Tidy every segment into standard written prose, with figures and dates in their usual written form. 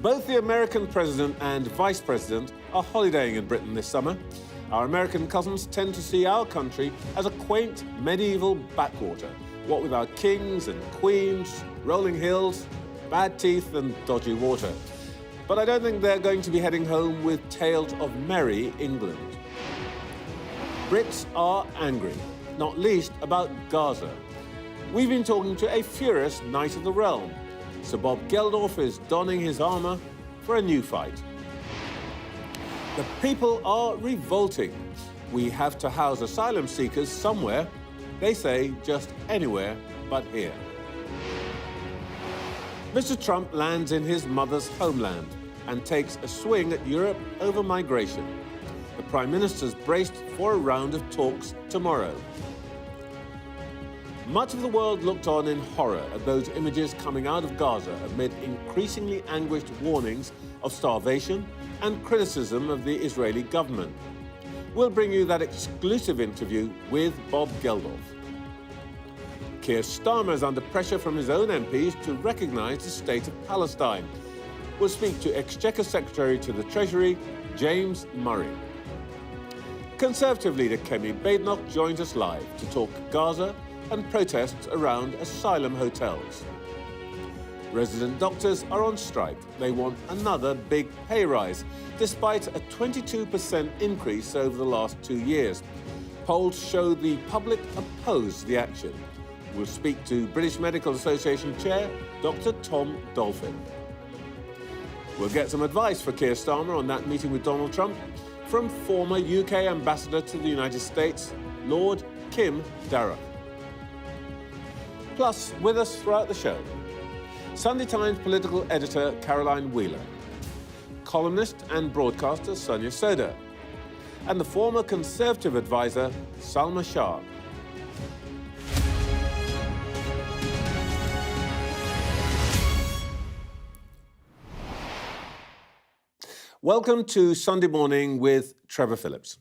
Both the American president and vice president are holidaying in Britain this summer. Our American cousins tend to see our country as a quaint medieval backwater, what with our kings and queens, rolling hills, bad teeth and dodgy water. But I don't think they're going to be heading home with tales of merry England. Brits are angry, not least about Gaza. We've been talking to a furious Knight of the Realm. Sir Bob Geldof is donning his armour for a new fight. The people are revolting. We have to house asylum seekers somewhere. They say just anywhere but here. Mr. Trump lands in his mother's homeland and takes a swing at Europe over migration. The Prime Minister's braced for a round of talks tomorrow. Much of the world looked on in horror at those images coming out of Gaza amid increasingly anguished warnings of starvation and criticism of the Israeli government. We'll bring you that exclusive interview with Bob Geldof. Keir Starmer is under pressure from his own MPs to recognise the state of Palestine. We'll speak to Exchequer Secretary to the Treasury, James Murray. Conservative leader Kemi Badenoch joins us live to talk Gaza and protests around asylum hotels. Resident doctors are on strike. They want another big pay rise, despite a 22% increase over the last 2 years. Polls show the public oppose the action. We'll speak to British Medical Association Chair, Dr. Tom Dolphin. We'll get some advice for Keir Starmer on that meeting with Donald Trump from former UK Ambassador to the United States, Lord Kemi Badenoch. Plus, with us throughout the show, Sunday Times political editor Caroline Wheeler, columnist and broadcaster Sonia Soda, and the former Conservative advisor Salma Shah. Welcome to Sunday Morning with Trevor Phillips.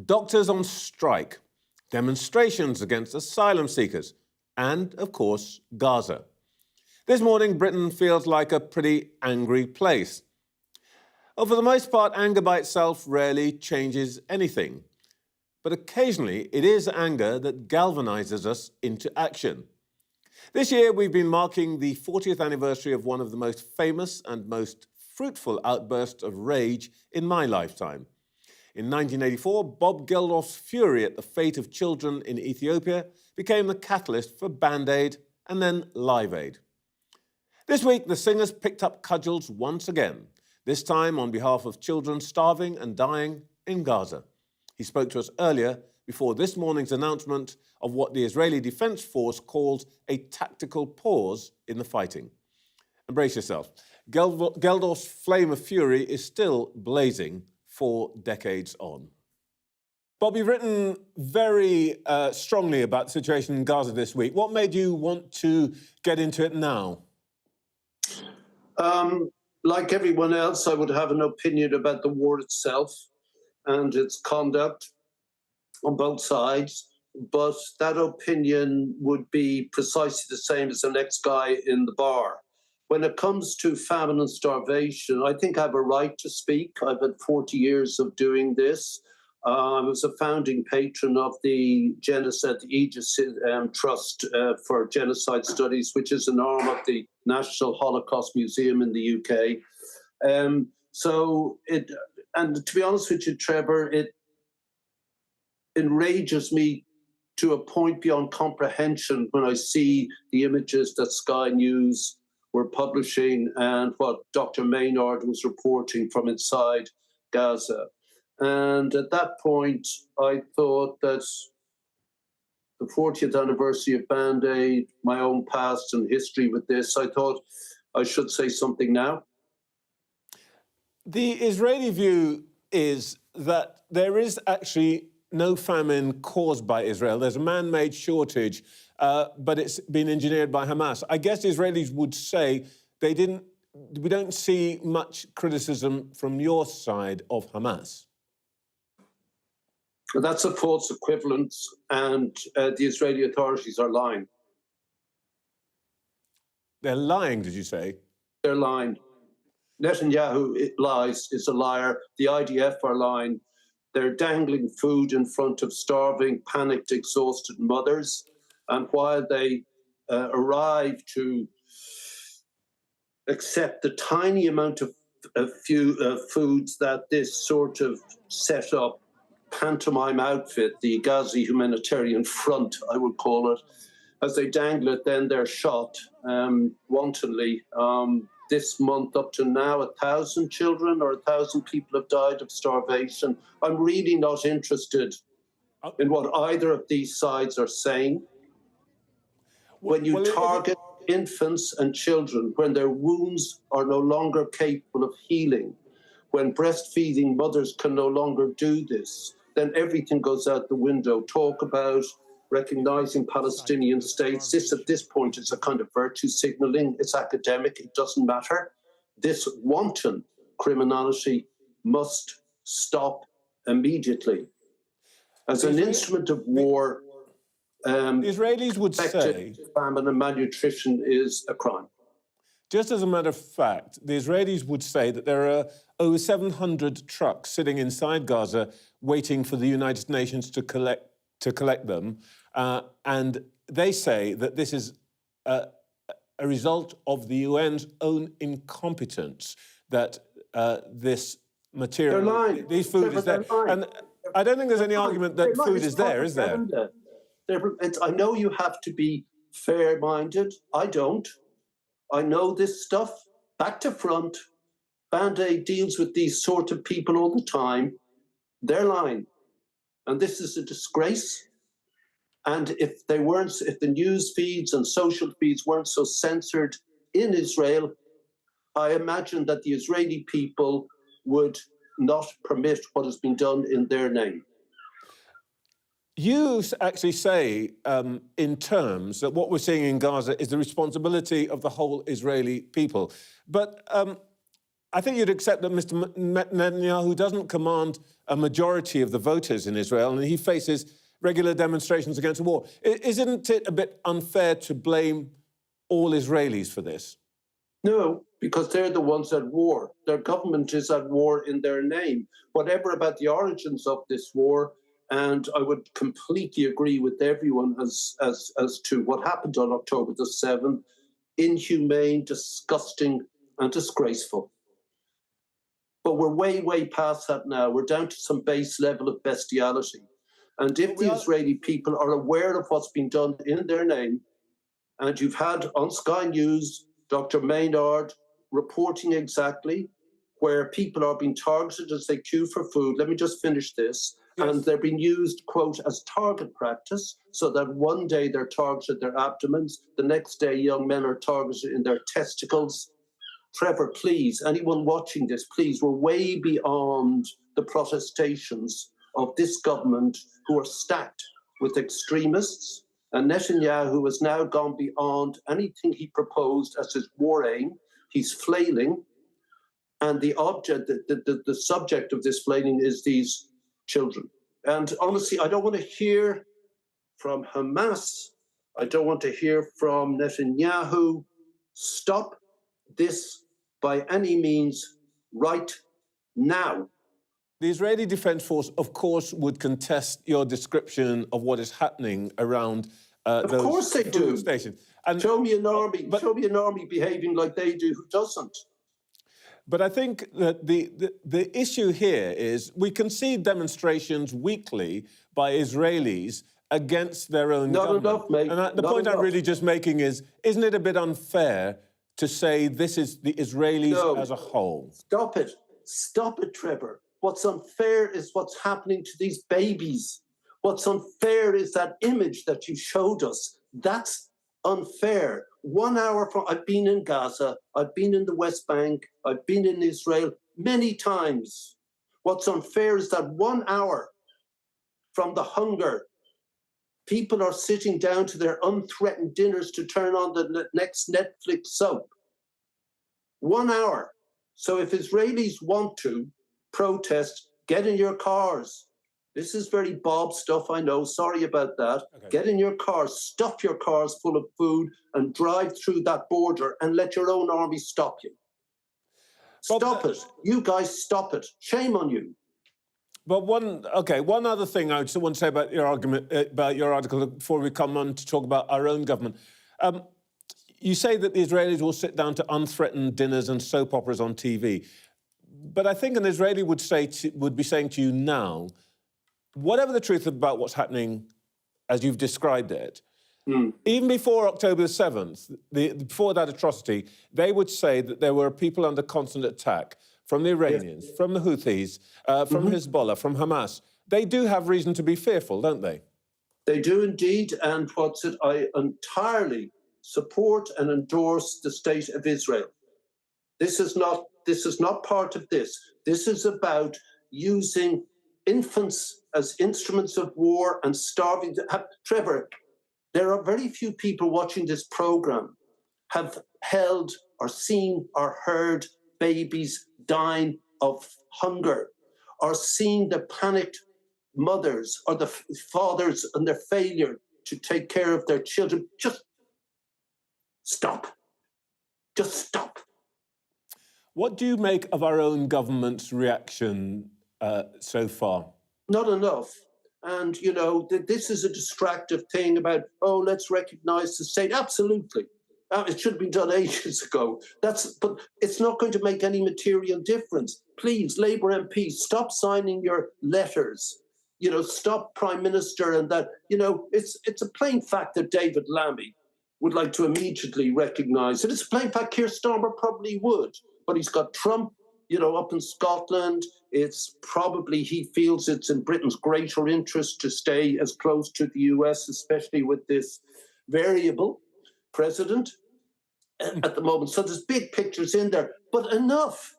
Doctors on strike, demonstrations against asylum seekers, and, of course, Gaza. This morning, Britain feels like a pretty angry place. Oh, for the most part, anger by itself rarely changes anything. But occasionally, it is anger that galvanizes us into action. This year, we've been marking the 40th anniversary of one of the most famous and most fruitful outbursts of rage in my lifetime. In 1984, Bob Geldof's fury at the fate of children in Ethiopia became the catalyst for Band Aid and then Live Aid. This week, the singers picked up cudgels once again, this time on behalf of children starving and dying in Gaza. He spoke to us earlier before this morning's announcement of what the Israeli Defense Force calls a tactical pause in the fighting. And brace yourself. Geldof's flame of fury is still blazing 4 decades on. Bob, you've written very strongly about the situation in Gaza this week. What made you want to get into it now? Like everyone else, I would have an opinion about the war itself and its conduct on both sides, but that opinion would be precisely the same as the next guy in the bar. When it comes to famine and starvation, I think I have a right to speak. I've had 40 years of doing this. I was a founding patron of the Genocide Aegis Trust for Genocide Studies, which is an arm of the National Holocaust Museum in the UK. And to be honest with you, Trevor, it enrages me to a point beyond comprehension when I see the images that Sky News were publishing and what Dr. Maynard was reporting from inside Gaza. And at that point, I thought that the 40th anniversary of Band Aid, my own past and history with this, I thought I should say something now. The Israeli view is that there is actually no famine caused by Israel. There's a man-made shortage, but it's been engineered by Hamas. I guess the Israelis would say we don't see much criticism from your side of Hamas. That's a false equivalence, and the Israeli authorities are lying. They're lying, did you say? They're lying. Netanyahu lies, is a liar. The IDF are lying. They're dangling food in front of starving, panicked, exhausted mothers. And while they arrive to accept the tiny amount of foods that this sort of set up pantomime outfit, the Ghazi Humanitarian Front, I would call it, as they dangle it, then they're shot wantonly. This month, up to now, 1,000 children or 1,000 people have died of starvation. I'm really not interested in what either of these sides are saying. When you target infants and children, when their wounds are no longer capable of healing, when breastfeeding mothers can no longer do this, then everything goes out the window. Talk about recognizing Palestinian states. This, at this point, is a kind of virtue signaling. It's academic. It doesn't matter. This wanton criminality must stop immediately. As an instrument of war, the Israelis would say famine and malnutrition is a crime. Just as a matter of fact, the Israelis would say that there are over 700 trucks sitting inside Gaza waiting for the United Nations to collect them. And they say that this is a result of the UN's own incompetence, that this material, these food is there. And I don't think there's any argument that food is there, is there? I know you have to be fair-minded. I don't. I know this stuff back to front. Band-Aid deals with these sort of people all the time. They're lying. And this is a disgrace. And if the news feeds and social feeds weren't so censored in Israel, I imagine that the Israeli people would not permit what has been done in their name. You actually say in terms that what we're seeing in Gaza is the responsibility of the whole Israeli people. But I think you'd accept that Mr. Netanyahu doesn't command a majority of the voters in Israel, and he faces regular demonstrations against the war. Isn't it a bit unfair to blame all Israelis for this? No, because they're the ones at war. Their government is at war in their name. Whatever about the origins of this war, and I would completely agree with everyone as to what happened on October the 7th, inhumane, disgusting, and disgraceful. But we're way, way past that now. We're down to some base level of bestiality. And if the Israeli people are aware of what's been done in their name, and you've had on Sky News, Dr. Maynard reporting exactly where people are being targeted as they queue for food. Let me just finish this. Yes. And they're being used, quote, as target practice, so that one day they're targeted their abdomens, the next day young men are targeted in their testicles. Trevor, please, anyone watching this, please, we're way beyond the protestations of this government who are stacked with extremists. And Netanyahu has now gone beyond anything he proposed as his war aim. He's flailing. And the object, the subject of this flailing is these children. And honestly, I don't want to hear from Hamas. I don't want to hear from Netanyahu. Stop this by any means right now. The Israeli Defense Force, of course, would contest your description of what is happening around of those course they do. Stations. And show me an army behaving like they do who doesn't. But I think that the issue here is we can see demonstrations weekly by Israelis against their own government. Not enough, mate. And the point I'm really just making is, isn't it a bit unfair to say this is the Israelis as a whole? Stop it. Stop it, Trevor. What's unfair is what's happening to these babies. What's unfair is that image that you showed us. That's unfair. 1 hour from, I've been in Gaza, I've been in the West Bank, I've been in Israel many times. What's unfair is that 1 hour from the hunger, people are sitting down to their unthreatened dinners to turn on the next Netflix soap. 1 hour. So if Israelis want to protest, get in your cars. This is very Bob stuff, I know. Sorry about that. Okay. Get in your cars, stuff your cars full of food and drive through that border and let your own army stop you. Stop it. You guys stop it. Shame on you. But one other thing I just want to say about your argument, about your article, before we come on to talk about our own government. You say that the Israelis will sit down to unthreatened dinners and soap operas on TV. But I think an Israeli would be saying to you now, whatever the truth about what's happening as you've described it, even before October the 7th, before that atrocity, they would say that there were people under constant attack from the Iranians, from the Houthis, from Hezbollah, from Hamas. They do have reason to be fearful, don't they? They do indeed, and I entirely support and endorse the state of Israel. This is not part of this. This is about using infants as instruments of war and starving. Trevor, there are very few people watching this program have held or seen or heard babies dying of hunger, or seen the panicked mothers or the fathers and their failure to take care of their children. Just stop. Just stop. What do you make of our own government's reaction so far? Not enough. And, you know, this is a distractive thing about, let's recognize the state. Absolutely. It should have been done ages ago. But it's not going to make any material difference. Please, Labour MPs, stop signing your letters. You know, stop Prime Minister and that. You know, it's a plain fact that David Lammy would like to immediately recognise it. It's a plain fact Keir Starmer probably would. But he's got Trump, you know, up in Scotland. It's probably, he feels it's in Britain's greater interest to stay as close to the US, especially with this variable president at the moment. So there's big pictures in there, but enough.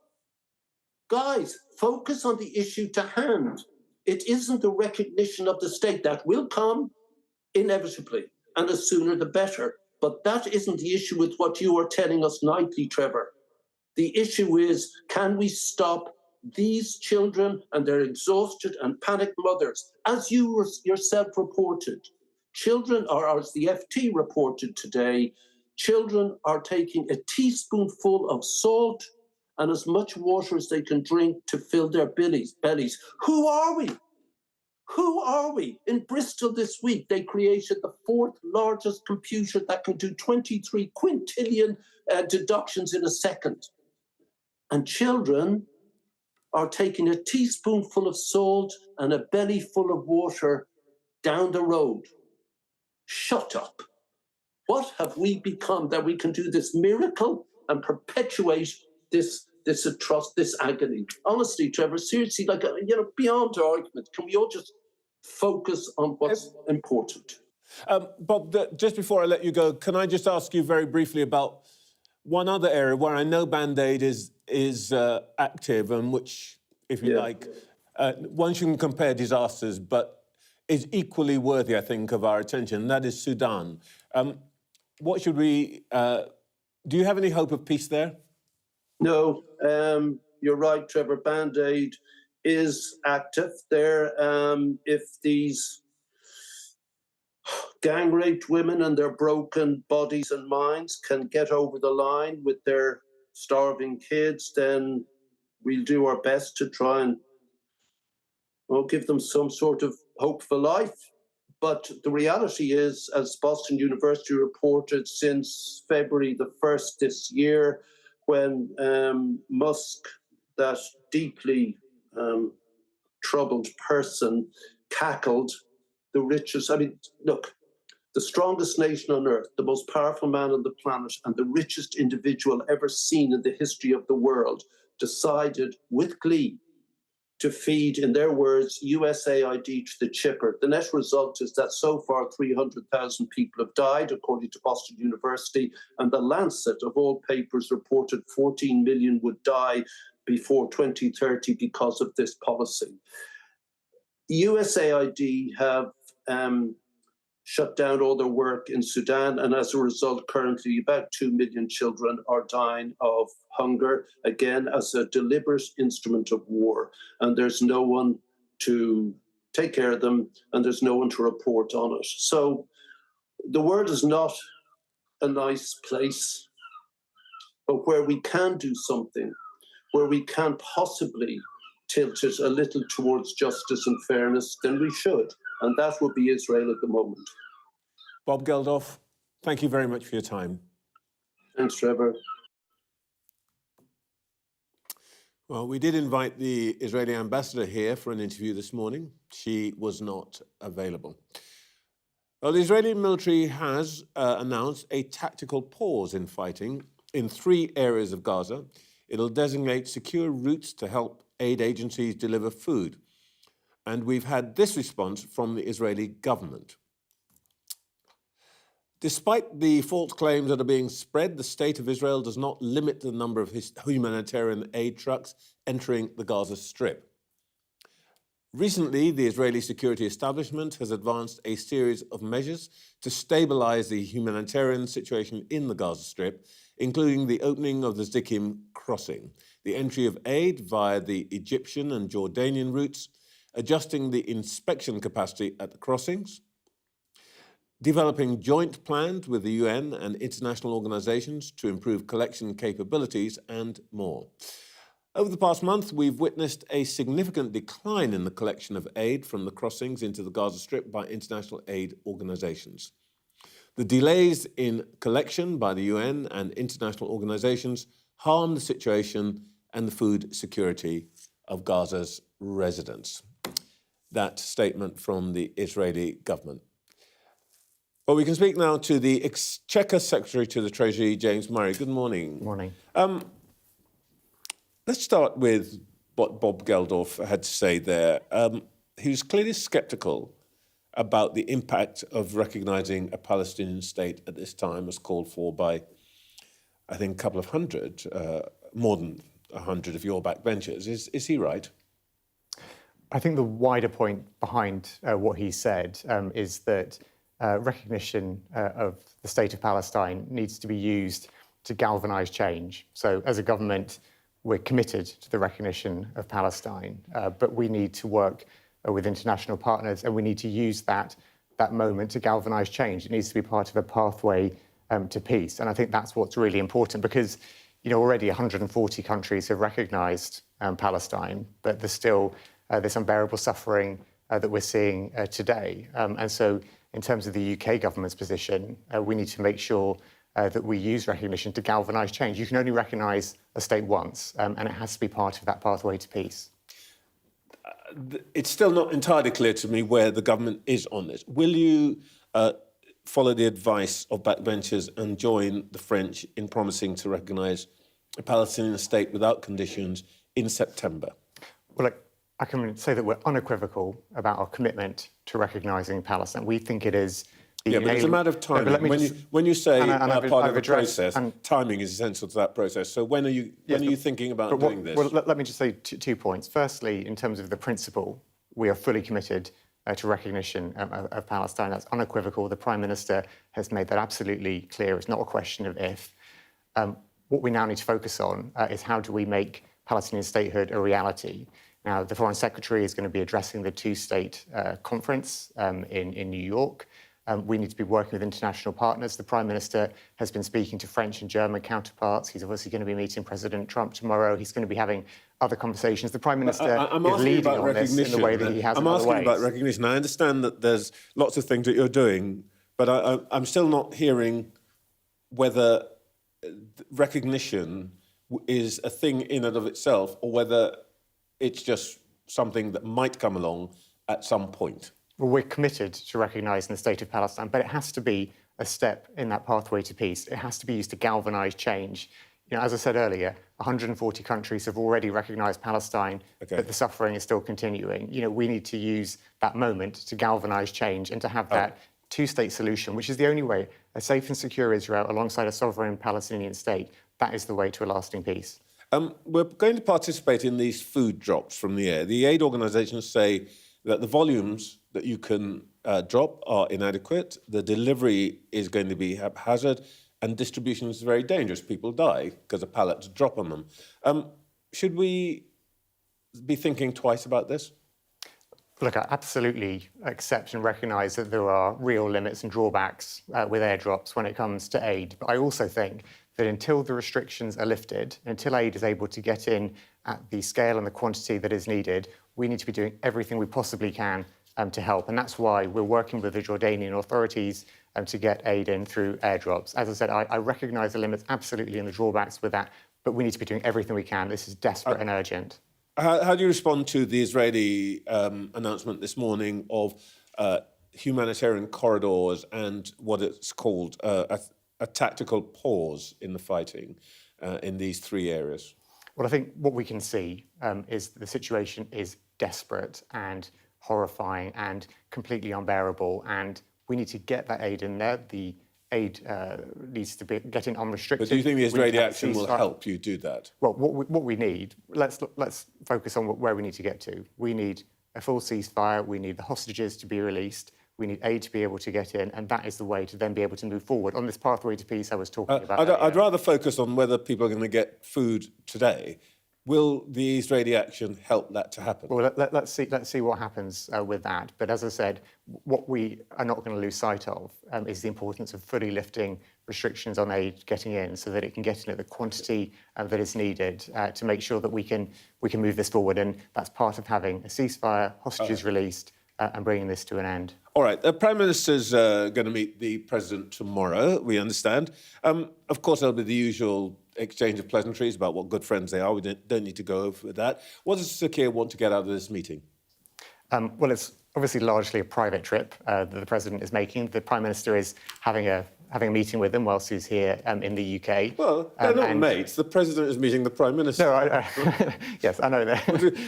Guys, focus on the issue to hand. It isn't the recognition of the state. That will come inevitably, and the sooner the better. But that isn't the issue with what you are telling us nightly, Trevor. The issue is, can we stop these children and their exhausted and panicked mothers? As you yourself reported, children are, as the FT reported today, children are taking a teaspoonful of salt and as much water as they can drink to fill their bellies. Who are we? Who are we? In Bristol this week, they created the fourth largest computer that can do 23 quintillion deductions in a second. And children are taking a teaspoonful of salt and a belly full of water down the road. Shut up. What have we become that we can do this miracle and perpetuate this atrocity, this agony? Honestly, Trevor, seriously, beyond argument, can we all just focus on what's important? Bob, just before I let you go, can I just ask you very briefly about one other area where I know Band-Aid is active and which, if you like, one shouldn't compare disasters, but is equally worthy, I think, of our attention, and that is Sudan. What should we... do you have any hope of peace there? No, you're right, Trevor. Band-Aid is active there. If these gang-raped women and their broken bodies and minds can get over the line with their starving kids, then we'll do our best to try and give them some sort of hope for life. But the reality is, as Boston University reported since February the 1st this year, when Musk, that deeply troubled person, cackled, the richest, look, the strongest nation on earth, the most powerful man on the planet, and the richest individual ever seen in the history of the world, decided with glee to feed, in their words, USAID to the chipper. The net result is that so far 300,000 people have died, according to Boston University, and the Lancet, of all papers, reported 14 million would die before 2030 because of this policy. The USAID have shut down all their work in Sudan, and as a result, currently about 2 million children are dying of hunger, again, as a deliberate instrument of war. And there's no one to take care of them, and there's no one to report on it. So the world is not a nice place, but where we can do something, where we can't possibly tilt it a little towards justice and fairness, then we should. And that would be Israel at the moment. Bob Geldof, thank you very much for your time. Thanks, Trevor. Well, we did invite the Israeli ambassador here for an interview this morning. She was not available. Well, the Israeli military has announced a tactical pause in fighting in 3 areas of Gaza. It'll designate secure routes to help aid agencies deliver food. And we've had this response from the Israeli government. Despite the false claims that are being spread, the state of Israel does not limit the number of humanitarian aid trucks entering the Gaza Strip. Recently, the Israeli security establishment has advanced a series of measures to stabilize the humanitarian situation in the Gaza Strip, including the opening of the Zikim crossing, the entry of aid via the Egyptian and Jordanian routes, adjusting the inspection capacity at the crossings, developing joint plans with the UN and international organizations to improve collection capabilities, and more. Over the past month, we've witnessed a significant decline in the collection of aid from the crossings into the Gaza Strip by international aid organizations. The delays in collection by the UN and international organizations harm the situation and the food security of Gaza's residents. That statement from the Israeli government. Well, we can speak now to the Exchequer Secretary to the Treasury, James Murray. Good morning. Good morning. Let's start with what Bob Geldof had to say there. He was clearly sceptical about the impact of recognising a Palestinian state at this time, as called for by, I think, a couple of hundred, more than 100 of your backbenchers. Is he right? I think the wider point behind what he said is that recognition of the state of Palestine needs to be used to galvanise change. So as a government, we're committed to the recognition of Palestine, but we need to work with international partners, and we need to use that moment to galvanise change. It needs to be part of a pathway to peace. And I think that's what's really important, because already 140 countries have recognised Palestine, but there's still this unbearable suffering that we're seeing today. And so in terms of the UK government's position, we need to make sure that we use recognition to galvanise change. You can only recognise a state once, and it has to be part of that pathway to peace. It's still not entirely clear to me where the government is on this. Will you follow the advice of backbenchers and join the French in promising to recognise a Palestinian state without conditions in September? Well, I can say that we're unequivocal about our commitment to recognising Palestine. We think it is... but it's a matter of timing. When you say part of the process, timing is essential to that process. So when are you thinking about doing this? Well, let me just say 2 points. Firstly, in terms of the principle, we are fully committed to recognition of Palestine. That's unequivocal. The Prime Minister has made that absolutely clear. It's not a question of if. What we now need to focus on is how do we make Palestinian statehood a reality. Now, the Foreign Secretary is going to be addressing the 2-state conference in New York. We need to be working with international partners. The Prime Minister has been speaking to French and German counterparts. He's obviously going to be meeting President Trump tomorrow. He's going to be having other conversations. The Prime Minister is leading on this in the way that he has in other ways. I'm asking about recognition. I understand that there's lots of things that you're doing, but I'm still not hearing whether recognition is a thing in and of itself, or whether it's just something that might come along at some point. Well, we're committed to recognising the state of Palestine, but it has to be a step in that pathway to peace. It has to be used to galvanise change. As I said earlier, 140 countries have already recognised Palestine, but the suffering is still continuing. We need to use that moment to galvanise change and to have that 2-state solution, which is the only way, a safe and secure Israel alongside a sovereign Palestinian state. That is the way to a lasting peace. We're going to participate in these food drops from the air. The aid organisations say that the volumes that you can drop are inadequate, the delivery is going to be haphazard, and distribution is very dangerous. People die because a pallet's drop on them. Should we be thinking twice about this? Look, I absolutely accept and recognise that there are real limits and drawbacks with airdrops when it comes to aid. But I also think that until the restrictions are lifted, until aid is able to get in at the scale and the quantity that is needed, we need to be doing everything we possibly can to help. And that's why we're working with the Jordanian authorities to get aid in through airdrops. As I said, I recognise the limits absolutely and the drawbacks with that, but we need to be doing everything we can. This is desperate and urgent. How do you respond to the Israeli announcement this morning of humanitarian corridors and what it's called a tactical pause in the fighting in these three areas? Well, I think what we can see is the situation is desperate and horrifying and completely unbearable, and we need to get that aid in there. The aid needs to be getting unrestricted. But do you think the Israeli action will help you do that? Well, what we need, let's focus on where we need to get to. We need a full ceasefire. We need the hostages to be released. We need aid to be able to get in, and that is the way to then be able to move forward on this pathway to peace I was talking about. I'd rather focus on whether people are going to get food today. Will the Israeli action help that to happen? Well, let's see what happens with that. But as I said, what we are not going to lose sight of is the importance of fully lifting restrictions on aid getting in, so that it can get in at the quantity that is needed to make sure that we can move this forward. And that's part of having a ceasefire, hostages released, and bringing this to an end. All right. The Prime Minister's going to meet the President tomorrow, we understand. Of course, there'll be the usual exchange of pleasantries about what good friends they are. We don't need to go over that. What does Sir Keir want to get out of this meeting? Well, it's obviously largely a private trip that the President is making. The Prime Minister is having a meeting with him whilst he's here in the UK. Well, they're not mates. The President is meeting the Prime Minister. No, yes, I know that.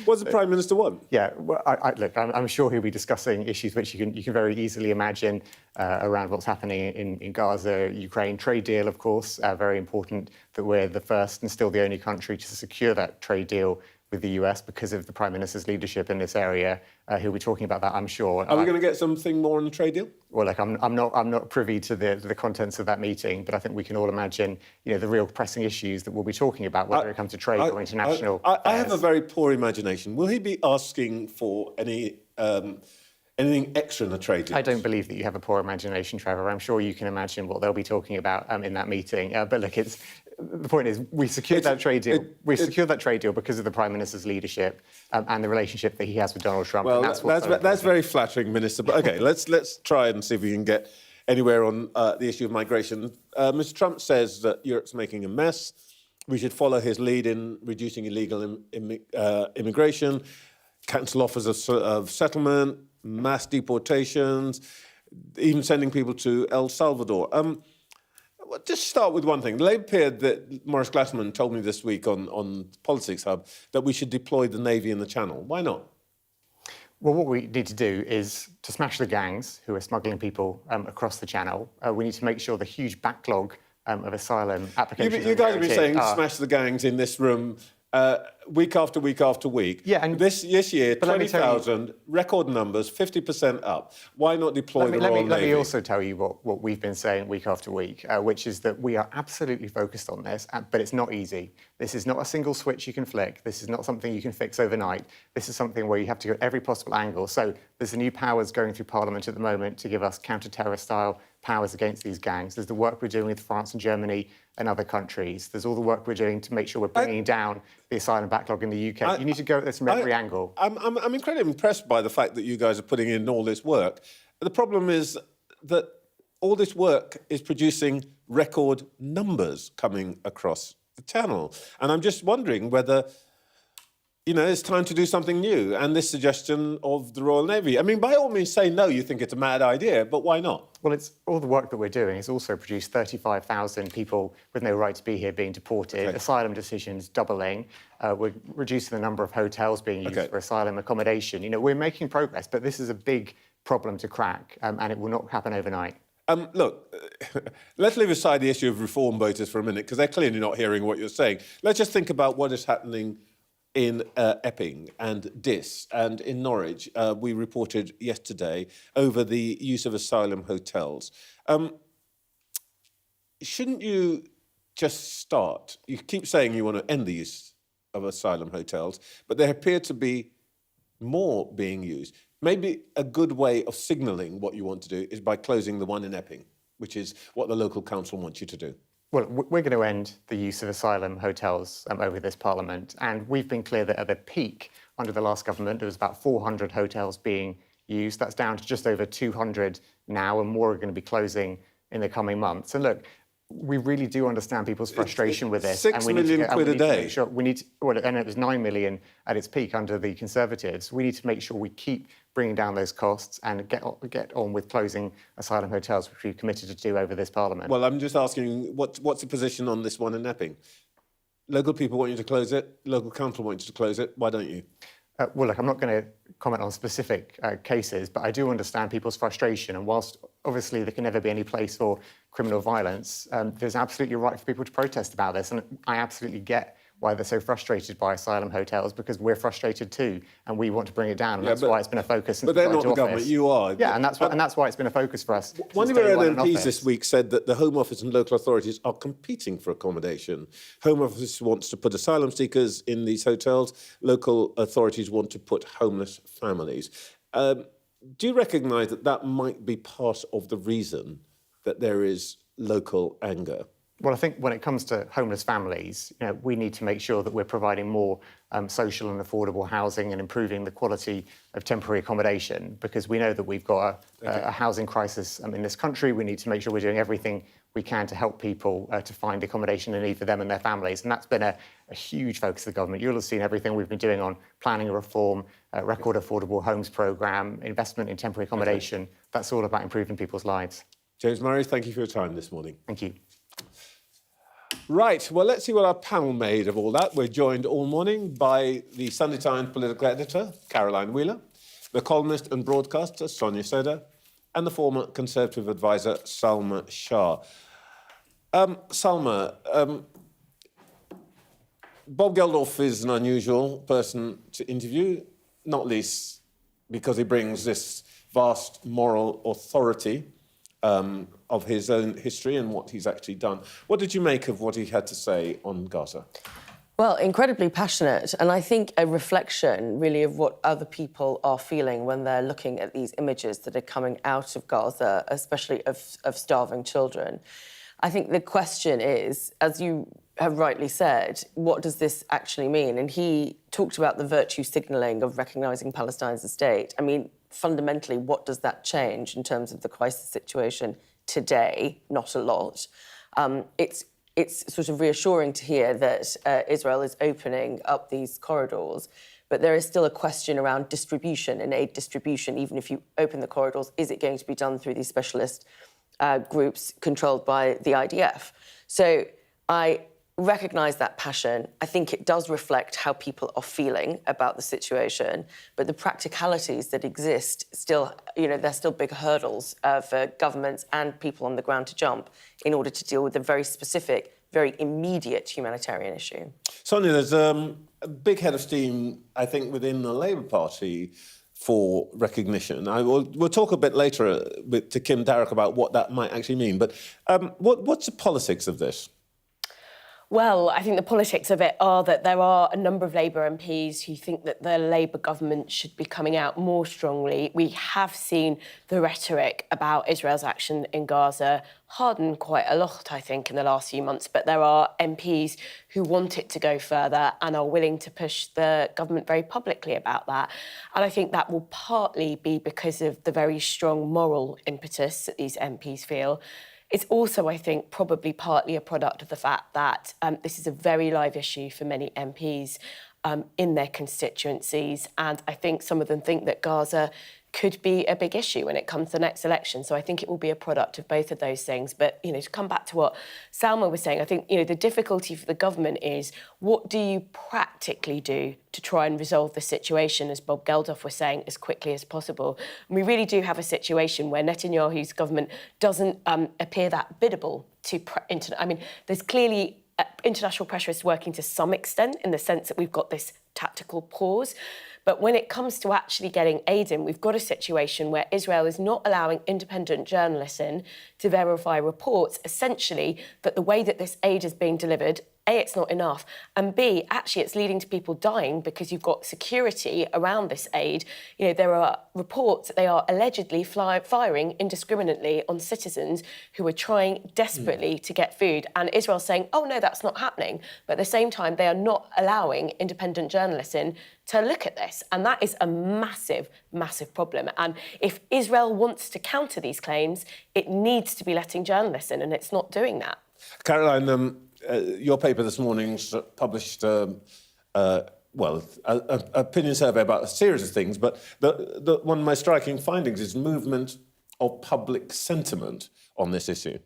What does the Prime Minister want? Yeah, well, look, I'm sure he'll be discussing issues which you can very easily imagine around what's happening in Gaza, Ukraine. Trade deal, of course, very important that we're the first and still the only country to secure that trade deal with the US because of the Prime Minister's leadership in this area. He'll be talking about that, I'm sure. Are we going to get something more on the trade deal? Well, look, I'm not privy to the contents of that meeting, but I think we can all imagine, the real pressing issues that we'll be talking about, whether it comes to trade or international. I have a very poor imagination. Will he be asking for anything extra in the trade deal? I don't believe that you have a poor imagination, Trevor. I'm sure you can imagine what they'll be talking about in that meeting. But look, the point is, we secured that trade deal. We secured that trade deal because of the Prime Minister's leadership and the relationship that he has with Donald Trump. Well, that's very flattering, Minister. But OK, let's try and see if we can get anywhere on the issue of migration. Mr. Trump says that Europe's making a mess. We should follow his lead in reducing illegal immigration, cancel offers of settlement, mass deportations, even sending people to El Salvador. Just start with one thing. The Labour peer that Maurice Glassman told me this week on Politics Hub that we should deploy the Navy in the Channel. Why not? Well, what we need to do is to smash the gangs who are smuggling people across the Channel. We need to make sure the huge backlog of asylum applications... You guys have been saying smash the gangs in this room week after week after week. Yeah, and this year, 20,000, record numbers, 50% up. Why not deploy the Royal Navy? Let me also tell you what we've been saying week after week, which is that we are absolutely focused on this, but it's not easy. This is not a single switch you can flick. This is not something you can fix overnight. This is something where you have to go at every possible angle. So there's the new powers going through Parliament at the moment to give us counter-terror style powers against these gangs. There's the work we're doing with France and Germany and other countries. There's all the work we're doing to make sure we're bringing down the asylum backlog in the UK. You need to go at this from every angle. I'm incredibly impressed by the fact that you guys are putting in all this work. The problem is that all this work is producing record numbers coming across the Channel. And I'm just wondering whether, it's time to do something new. And this suggestion of the Royal Navy. I mean, by all means, say no, you think it's a mad idea, but why not? Well, it's all the work that we're doing has also produced 35,000 people with no right to be here being deported, asylum decisions doubling. We're reducing the number of hotels being used for asylum accommodation. We're making progress, but this is a big problem to crack, and it will not happen overnight. Look, let's leave aside the issue of reform voters for a minute, because they're clearly not hearing what you're saying. Let's just think about what is happening in Epping and Diss and in Norwich. We reported yesterday over the use of asylum hotels. Shouldn't you just start? You keep saying you want to end the use of asylum hotels, but there appear to be more being used. Maybe a good way of signalling what you want to do is by closing the one in Epping, which is what the local council wants you to do. Well, we're going to end the use of asylum hotels over this Parliament. And we've been clear that at the peak under the last government, there was about 400 hotels being used. That's down to just over 200 now, and more are going to be closing in the coming months. And look, we really do understand people's frustration with this. £6 million quid a day. And it was 9 million at its peak under the Conservatives. We need to make sure we keep bringing down those costs and get on with closing asylum hotels, which we've committed to do over this Parliament. Well, I'm just asking, what's the position on this one in Epping? Local people want you to close it. Local council want you to close it. Why don't you? Well, look, I'm not going to comment on specific cases, but I do understand people's frustration. And whilst obviously there can never be any place for criminal violence, there's absolutely a right for people to protest about this. And I absolutely get why they're so frustrated by asylum hotels, because we're frustrated too, and we want to bring it down. And that's why it's been a focus since But they're we got not into the office. government, you are. Yeah, and that's why it's been a focus for us. One of your own MPs this week said that the Home Office and local authorities are competing for accommodation. Home Office wants to put asylum seekers in these hotels. Local authorities want to put homeless families. Do you recognise that that might be part of the reason that there is local anger? Well, I think when it comes to homeless families, we need to make sure that we're providing more social and affordable housing and improving the quality of temporary accommodation, because we know that we've got a housing crisis in this country. We need to make sure we're doing everything we can to help people to find accommodation they need for them and their families. And that's been a huge focus of the government. You'll have seen everything we've been doing on planning reform, record affordable homes programme, investment in temporary accommodation. Okay. That's all about improving people's lives. James Murray, thank you for your time this morning. Thank you. Right, well, let's see what our panel made of all that. We're joined all morning by the Sunday Times political editor, Caroline Wheeler, the columnist and broadcaster, Sonia Soda, and the former Conservative advisor, Salma Shah. Salma, Bob Geldof is an unusual person to interview, not least because he brings this vast moral authority of his own history and what he's actually done. What did you make of what he had to say on Gaza? Well, incredibly passionate, and I think a reflection, really, of what other people are feeling when they're looking at these images that are coming out of Gaza, especially of starving children. I think the question is, as you have rightly said, what does this actually mean? And he talked about the virtue signalling of recognising Palestine as a state. I mean, fundamentally, what does that change in terms of the crisis situation today? Not a lot. It's sort of reassuring to hear that Israel is opening up these corridors, but there is still a question around distribution and aid distribution. Even if you open the corridors, is it going to be done through these specialist groups controlled by the IDF? So I recognise that passion. I think it does reflect how people are feeling about the situation, but the practicalities that exist still, there's still big hurdles for governments and people on the ground to jump in order to deal with a very specific, very immediate humanitarian issue. Sonia, there's a big head of steam, I think, within the Labour Party for recognition. We'll talk a bit later to Kim Darroch about what that might actually mean, but what's the politics of this? Well, I think the politics of it are that there are a number of Labour MPs who think that the Labour government should be coming out more strongly. We have seen the rhetoric about Israel's action in Gaza harden quite a lot, I think, in the last few months, but there are MPs who want it to go further and are willing to push the government very publicly about that. And I think that will partly be because of the very strong moral impetus that these MPs feel. It's also, I think, probably partly a product of the fact that this is a very live issue for many MPs in their constituencies. And I think some of them think that Gaza could be a big issue when it comes to the next election. So I think it will be a product of both of those things. But, to come back to what Salma was saying, I think, the difficulty for the government is what do you practically do to try and resolve the situation, as Bob Geldof was saying, as quickly as possible. And we really do have a situation where Netanyahu's government doesn't appear that biddable to... there's clearly international pressure is working to some extent in the sense that we've got this tactical pause. But when it comes to actually getting aid in, we've got a situation where Israel is not allowing independent journalists in to verify reports, essentially, that the way that this aid is being delivered A, it's not enough, and B, actually it's leading to people dying because you've got security around this aid. You know, there are reports that they are allegedly firing indiscriminately on citizens who are trying desperately to get food, and Israel's saying, oh no, that's not happening. But at the same time, they are not allowing independent journalists in to look at this, and that is a massive, massive problem. And if Israel wants to counter these claims, it needs to be letting journalists in, and it's not doing that. Caroline, your paper this morning published, an opinion survey about a series of things, but one of my striking findings is movement of public sentiment on this issue.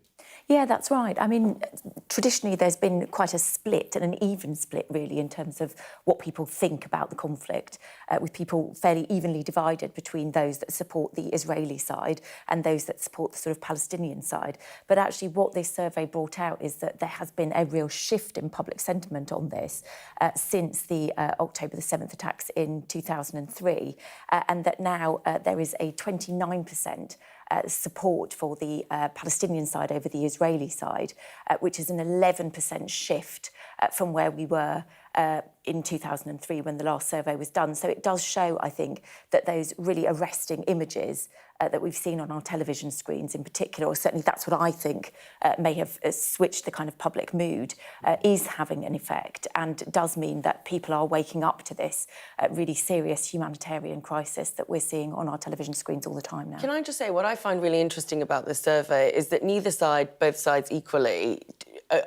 Yeah, that's right. I mean, traditionally there's been quite a split, and an even split really, in terms of what people think about the conflict, with people fairly evenly divided between those that support the Israeli side and those that support the sort of Palestinian side. But actually what this survey brought out is that there has been a real shift in public sentiment on this since the October the 7th attacks in 2003, and that now there is a 29% support for the Palestinian side over the Israeli side, which is an 11% shift from where we were in 2003 when the last survey was done. So it does show, I think, that those really arresting images that we've seen on our television screens in particular, or certainly that's what I think may have switched the kind of public mood, is having an effect, and does mean that people are waking up to this really serious humanitarian crisis that we're seeing on our television screens all the time now. Can I just say, what I find really interesting about this survey is that neither side, both sides equally,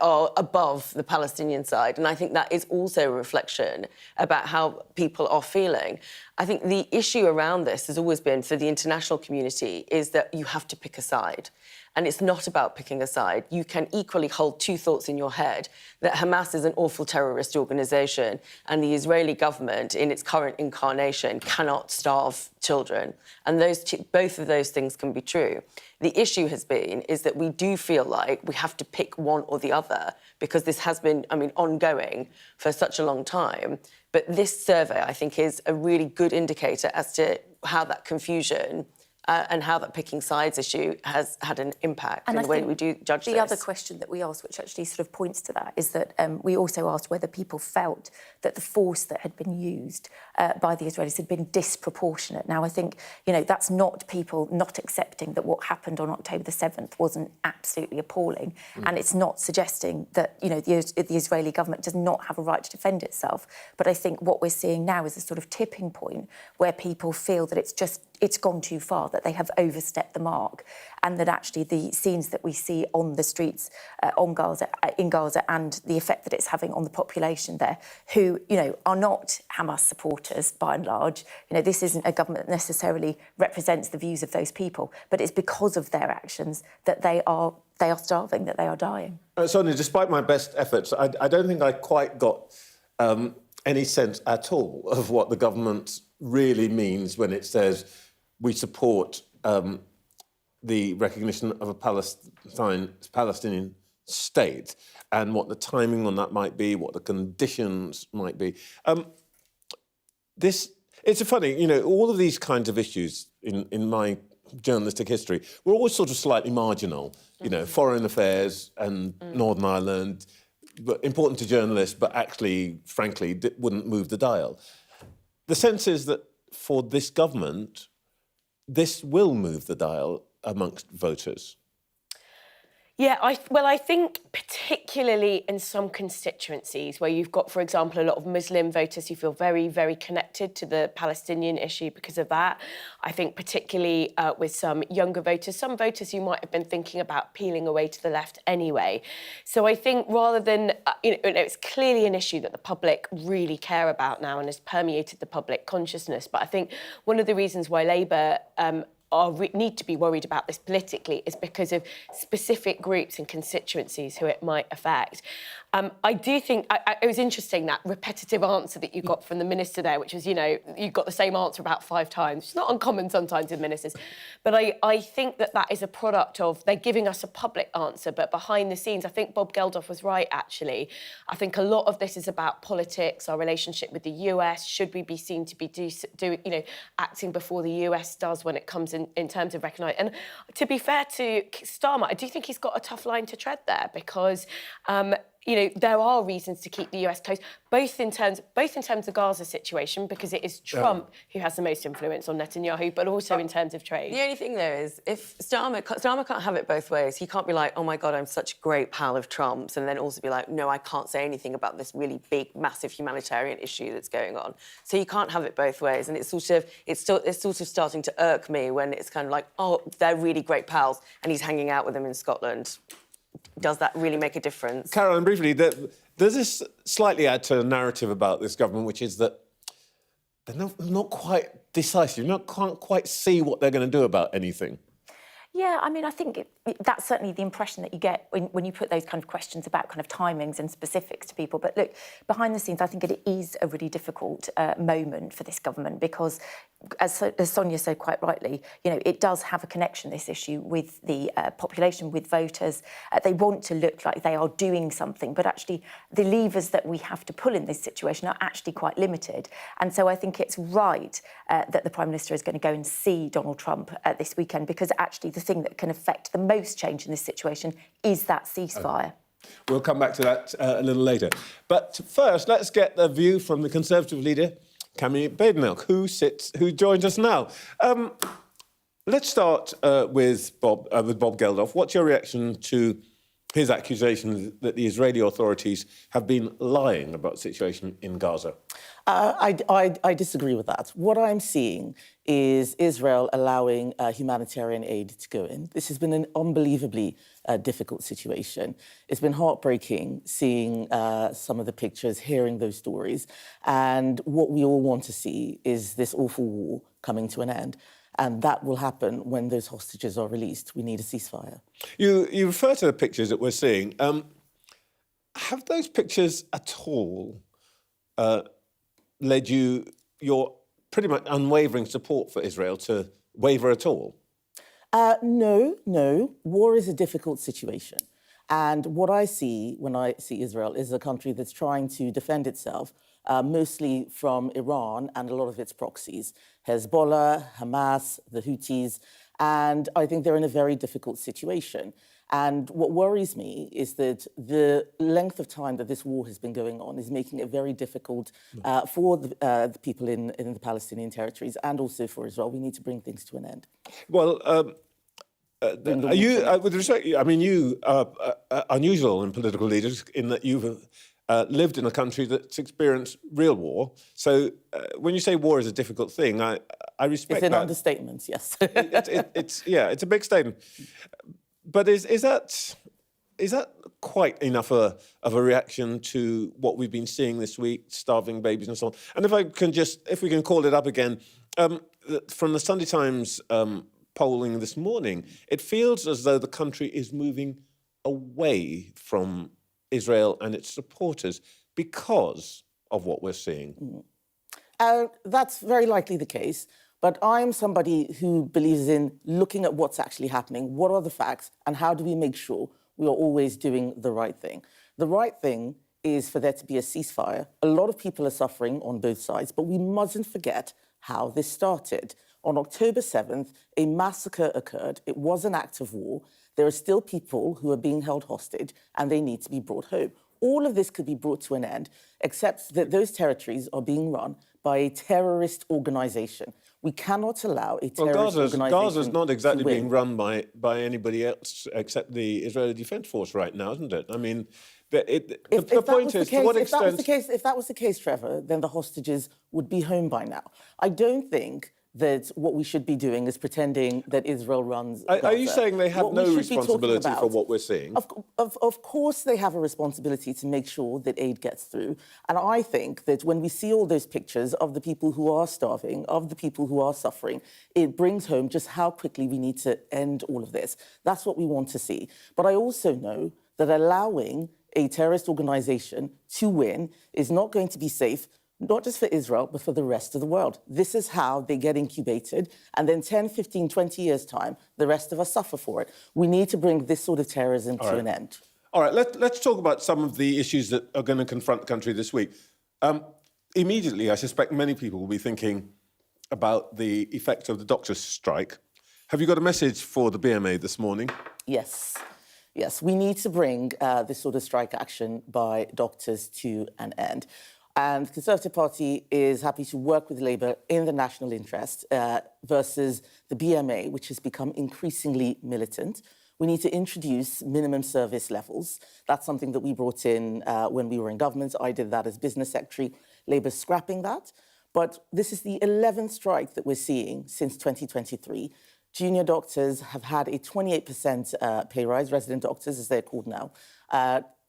are above the Palestinian side. And I think that is also a reflection about how people are feeling. I think the issue around this has always been, for the international community, is that you have to pick a side. And it's not about picking a side. You can equally hold two thoughts in your head, that Hamas is an awful terrorist organisation and the Israeli government, in its current incarnation, cannot starve children. And both of those things can be true. The issue has been is that we do feel like we have to pick one or the other, because this has been, ongoing for such a long time. But this survey, I think, is a really good indicator as to how that confusion and how that picking sides issue has had an impact in the way we do judge this. The other question that we asked, which actually sort of points to that, is that we also asked whether people felt that the force that had been used by the Israelis had been disproportionate. Now, I think, that's not people not accepting that what happened on October the 7th wasn't absolutely appalling. And it's not suggesting that, the Israeli government does not have a right to defend itself. But I think what we're seeing now is a sort of tipping point where people feel that it's gone too far, that they have overstepped the mark, and that actually the scenes that we see on the streets in Gaza, and the effect that it's having on the population there, who, are not Hamas supporters by and large. This isn't a government that necessarily represents the views of those people, but it's because of their actions that they are starving, that they are dying. Sonia, despite my best efforts, I don't think I quite got any sense at all of what the government really means when it says we support the recognition of a Palestinian state, and what the timing on that might be, what the conditions might be. It's funny, all of these kinds of issues in my journalistic history were always sort of slightly marginal. Foreign affairs and Northern Ireland, but important to journalists, but actually, frankly, wouldn't move the dial. The sense is that for this government, this will move the dial amongst voters. Yeah, I think particularly in some constituencies where you've got, for example, a lot of Muslim voters who feel very, very connected to the Palestinian issue because of that. I think particularly with some younger voters, some voters who might have been thinking about peeling away to the left anyway. So I think rather than, it's clearly an issue that the public really care about now and has permeated the public consciousness. But I think one of the reasons why Labour need to be worried about this politically is because of specific groups and constituencies who it might affect. I do think it was interesting, that repetitive answer that you got from the minister there, which was, you got the same answer about 5 times. It's not uncommon sometimes with ministers. But I think that is a product of, they're giving us a public answer, but behind the scenes, I think Bob Geldof was right, actually. I think a lot of this is about politics, our relationship with the US. Should we be seen to be acting before the US does when it comes in terms of recognition? And to be fair to Starmer, I do think he's got a tough line to tread there, because you know, there are reasons to keep the US close, both in terms of Gaza situation, because it is Trump who has the most influence on Netanyahu, but also in terms of trade. The only thing there is, if Starmer can't have it both ways. He can't be like, oh my God, I'm such a great pal of Trump's, and then also be like, no, I can't say anything about this really big, massive humanitarian issue that's going on. So you can't have it both ways, and it's sort of starting to irk me when it's kind of like, oh, they're really great pals, and he's hanging out with them in Scotland. Does that really make a difference? Caroline, briefly, does this slightly add to the narrative about this government, which is that they're not quite decisive, can't quite see what they're going to do about anything? Yeah, I mean, I think that's certainly the impression that you get when you put those kind of questions about kind of timings and specifics to people. But look, behind the scenes, I think it is a really difficult moment for this government because, as Sonia said quite rightly, you know, it does have a connection, this issue, with the population, with voters. They want to look like they are doing something, but actually the levers that we have to pull in this situation are actually quite limited. And so I think it's right that the Prime Minister is going to go and see Donald Trump this weekend, because actually the thing that can affect the most change in this situation is that ceasefire. We'll come back to that a little later. But first, let's get the view from the Conservative leader, Kemi Badenoch, who joins us now. Let's start with Bob Geldof. What's your reaction to his accusation that the Israeli authorities have been lying about the situation in Gaza? I disagree with that. What I'm seeing is Israel allowing humanitarian aid to go in. This has been an unbelievably difficult situation. It's been heartbreaking seeing some of the pictures, hearing those stories. And what we all want to see is this awful war coming to an end. And that will happen when those hostages are released. We need a ceasefire. You refer to the pictures that we're seeing. Have those pictures at all led your pretty much unwavering support for Israel to waver at all? No. War is a difficult situation. And what I see when I see Israel is a country that's trying to defend itself, mostly from Iran and a lot of its proxies, Hezbollah, Hamas, the Houthis, and I think they're in a very difficult situation. And what worries me is that the length of time that this war has been going on is making it very difficult for the people in the Palestinian territories and also for Israel. We need to bring things to an end. Well, are you, with respect, I mean, you are unusual in political leaders in that you've lived in a country that's experienced real war. So when you say war is a difficult thing, I respect that. It's an understatement, yes. It's a big statement. But is that quite enough of a reaction to what we've been seeing this week, starving babies and so on? And if we can call it up again, from the Sunday Times polling this morning, it feels as though the country is moving away from Israel and its supporters because of what we're seeing. That's very likely the case. But I'm somebody who believes in looking at what's actually happening, what are the facts, and how do we make sure we are always doing the right thing. The right thing is for there to be a ceasefire. A lot of people are suffering on both sides, but we mustn't forget how this started. On October 7th, a massacre occurred. It was an act of war. There are still people who are being held hostage, and they need to be brought home. All of this could be brought to an end, except that those territories are being run by a terrorist organisation. We cannot allow a terrorist organisation Gaza's not exactly to win. being run by anybody else except the Israeli Defence Force right now, isn't it? I mean, the point is, to what extent... If that was the case, Trevor, then the hostages would be home by now. I don't think that what we should be doing is pretending that Israel runs Gaza. Are you saying they have no responsibility for what we're seeing? Of course they have a responsibility to make sure that aid gets through. And I think that when we see all those pictures of the people who are starving, of the people who are suffering, it brings home just how quickly we need to end all of this. That's what we want to see. But I also know that allowing a terrorist organisation to win is not going to be safe, not just for Israel, but for the rest of the world. This is how they get incubated. And then 10, 15, 20 years' time, the rest of us suffer for it. We need to bring this sort of terrorism to an end. All right, let's talk about some of the issues that are going to confront the country this week. Immediately, I suspect many people will be thinking about the effects of the doctors' strike. Have you got a message for the BMA this morning? Yes. Yes, we need to bring this sort of strike action by doctors to an end. And the Conservative Party is happy to work with Labour in the national interest versus the BMA, which has become increasingly militant. We need to introduce minimum service levels. That's something that we brought in when we were in government. I did that as business secretary. Labour's scrapping that. But this is the 11th strike that we're seeing since 2023. Junior doctors have had a 28% pay rise, resident doctors as they're called now.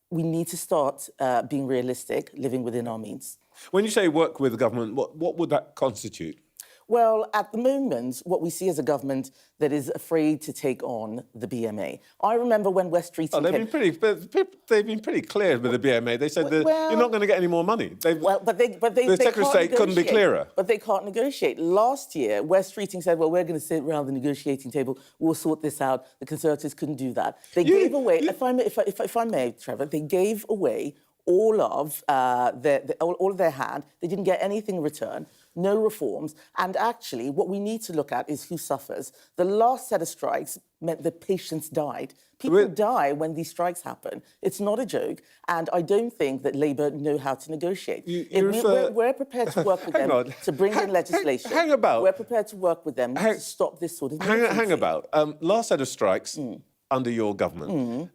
We need to start being realistic, living within our means. When you say work with the government, what would that constitute? Well, at the moment, what we see is a government that is afraid to take on the BMA. I remember when West Streeting they've been pretty clear with the BMA. They said that you're not going to get any more money. The Secretary of State couldn't be clearer. But they can't negotiate. Last year, West Streeting said, well, we're going to sit around the negotiating table. We'll sort this out. The Conservatives couldn't do that. They gave away, if I may, Trevor, they gave away all of their hand. They didn't get anything in return. No reforms. And actually, what we need to look at is who suffers. The last set of strikes meant that patients died. People die when these strikes happen. It's not a joke. And I don't think that Labour know how to negotiate. We're prepared to work with them to bring in legislation. Hang about. We're prepared to work with them to stop this sort of hang about. Last set of strikes under your government.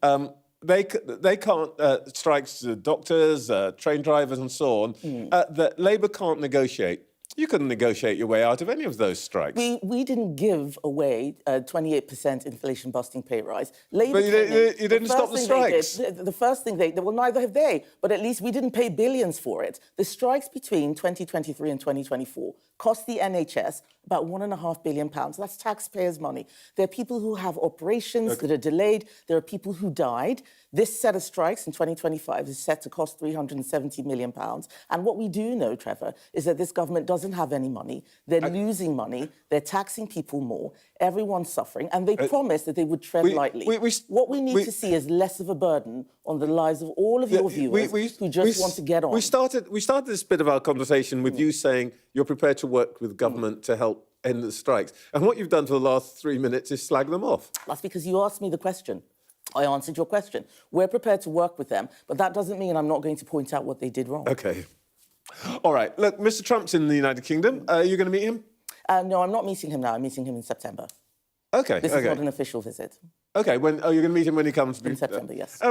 They can't, strikes doctors, train drivers and so on, that Labour can't negotiate. You couldn't negotiate your way out of any of those strikes. We didn't give away a 28% inflation-busting pay rise. Labour but you didn't stop the strikes. The first thing well, neither have they, but at least we didn't pay billions for it. The strikes between 2023 and 2024 cost the NHS about £1.5 billion. That's taxpayers' money. There are people who have operations that are delayed. There are people who died. This set of strikes in 2025 is set to cost £370 million. And what we do know, Trevor, is that this government doesn't have any money. They're losing money. They're taxing people more. Everyone's suffering. And they promised that they would tread lightly. What we need to see is less of a burden on the lives of all of your viewers who just want to get on. We started this bit of our conversation with you saying you're prepared to work with government to help end the strikes. And what you've done for the last 3 minutes is slag them off. That's because you asked me the question. I answered your question. We're prepared to work with them, but that doesn't mean I'm not going to point out what they did wrong. OK. All right. Look, Mr Trump's in the United Kingdom. Are you going to meet him? No, I'm not meeting him now. I'm meeting him in September. OK. This is not an official visit. OK. When are you going to meet him when he comes? In September, yes.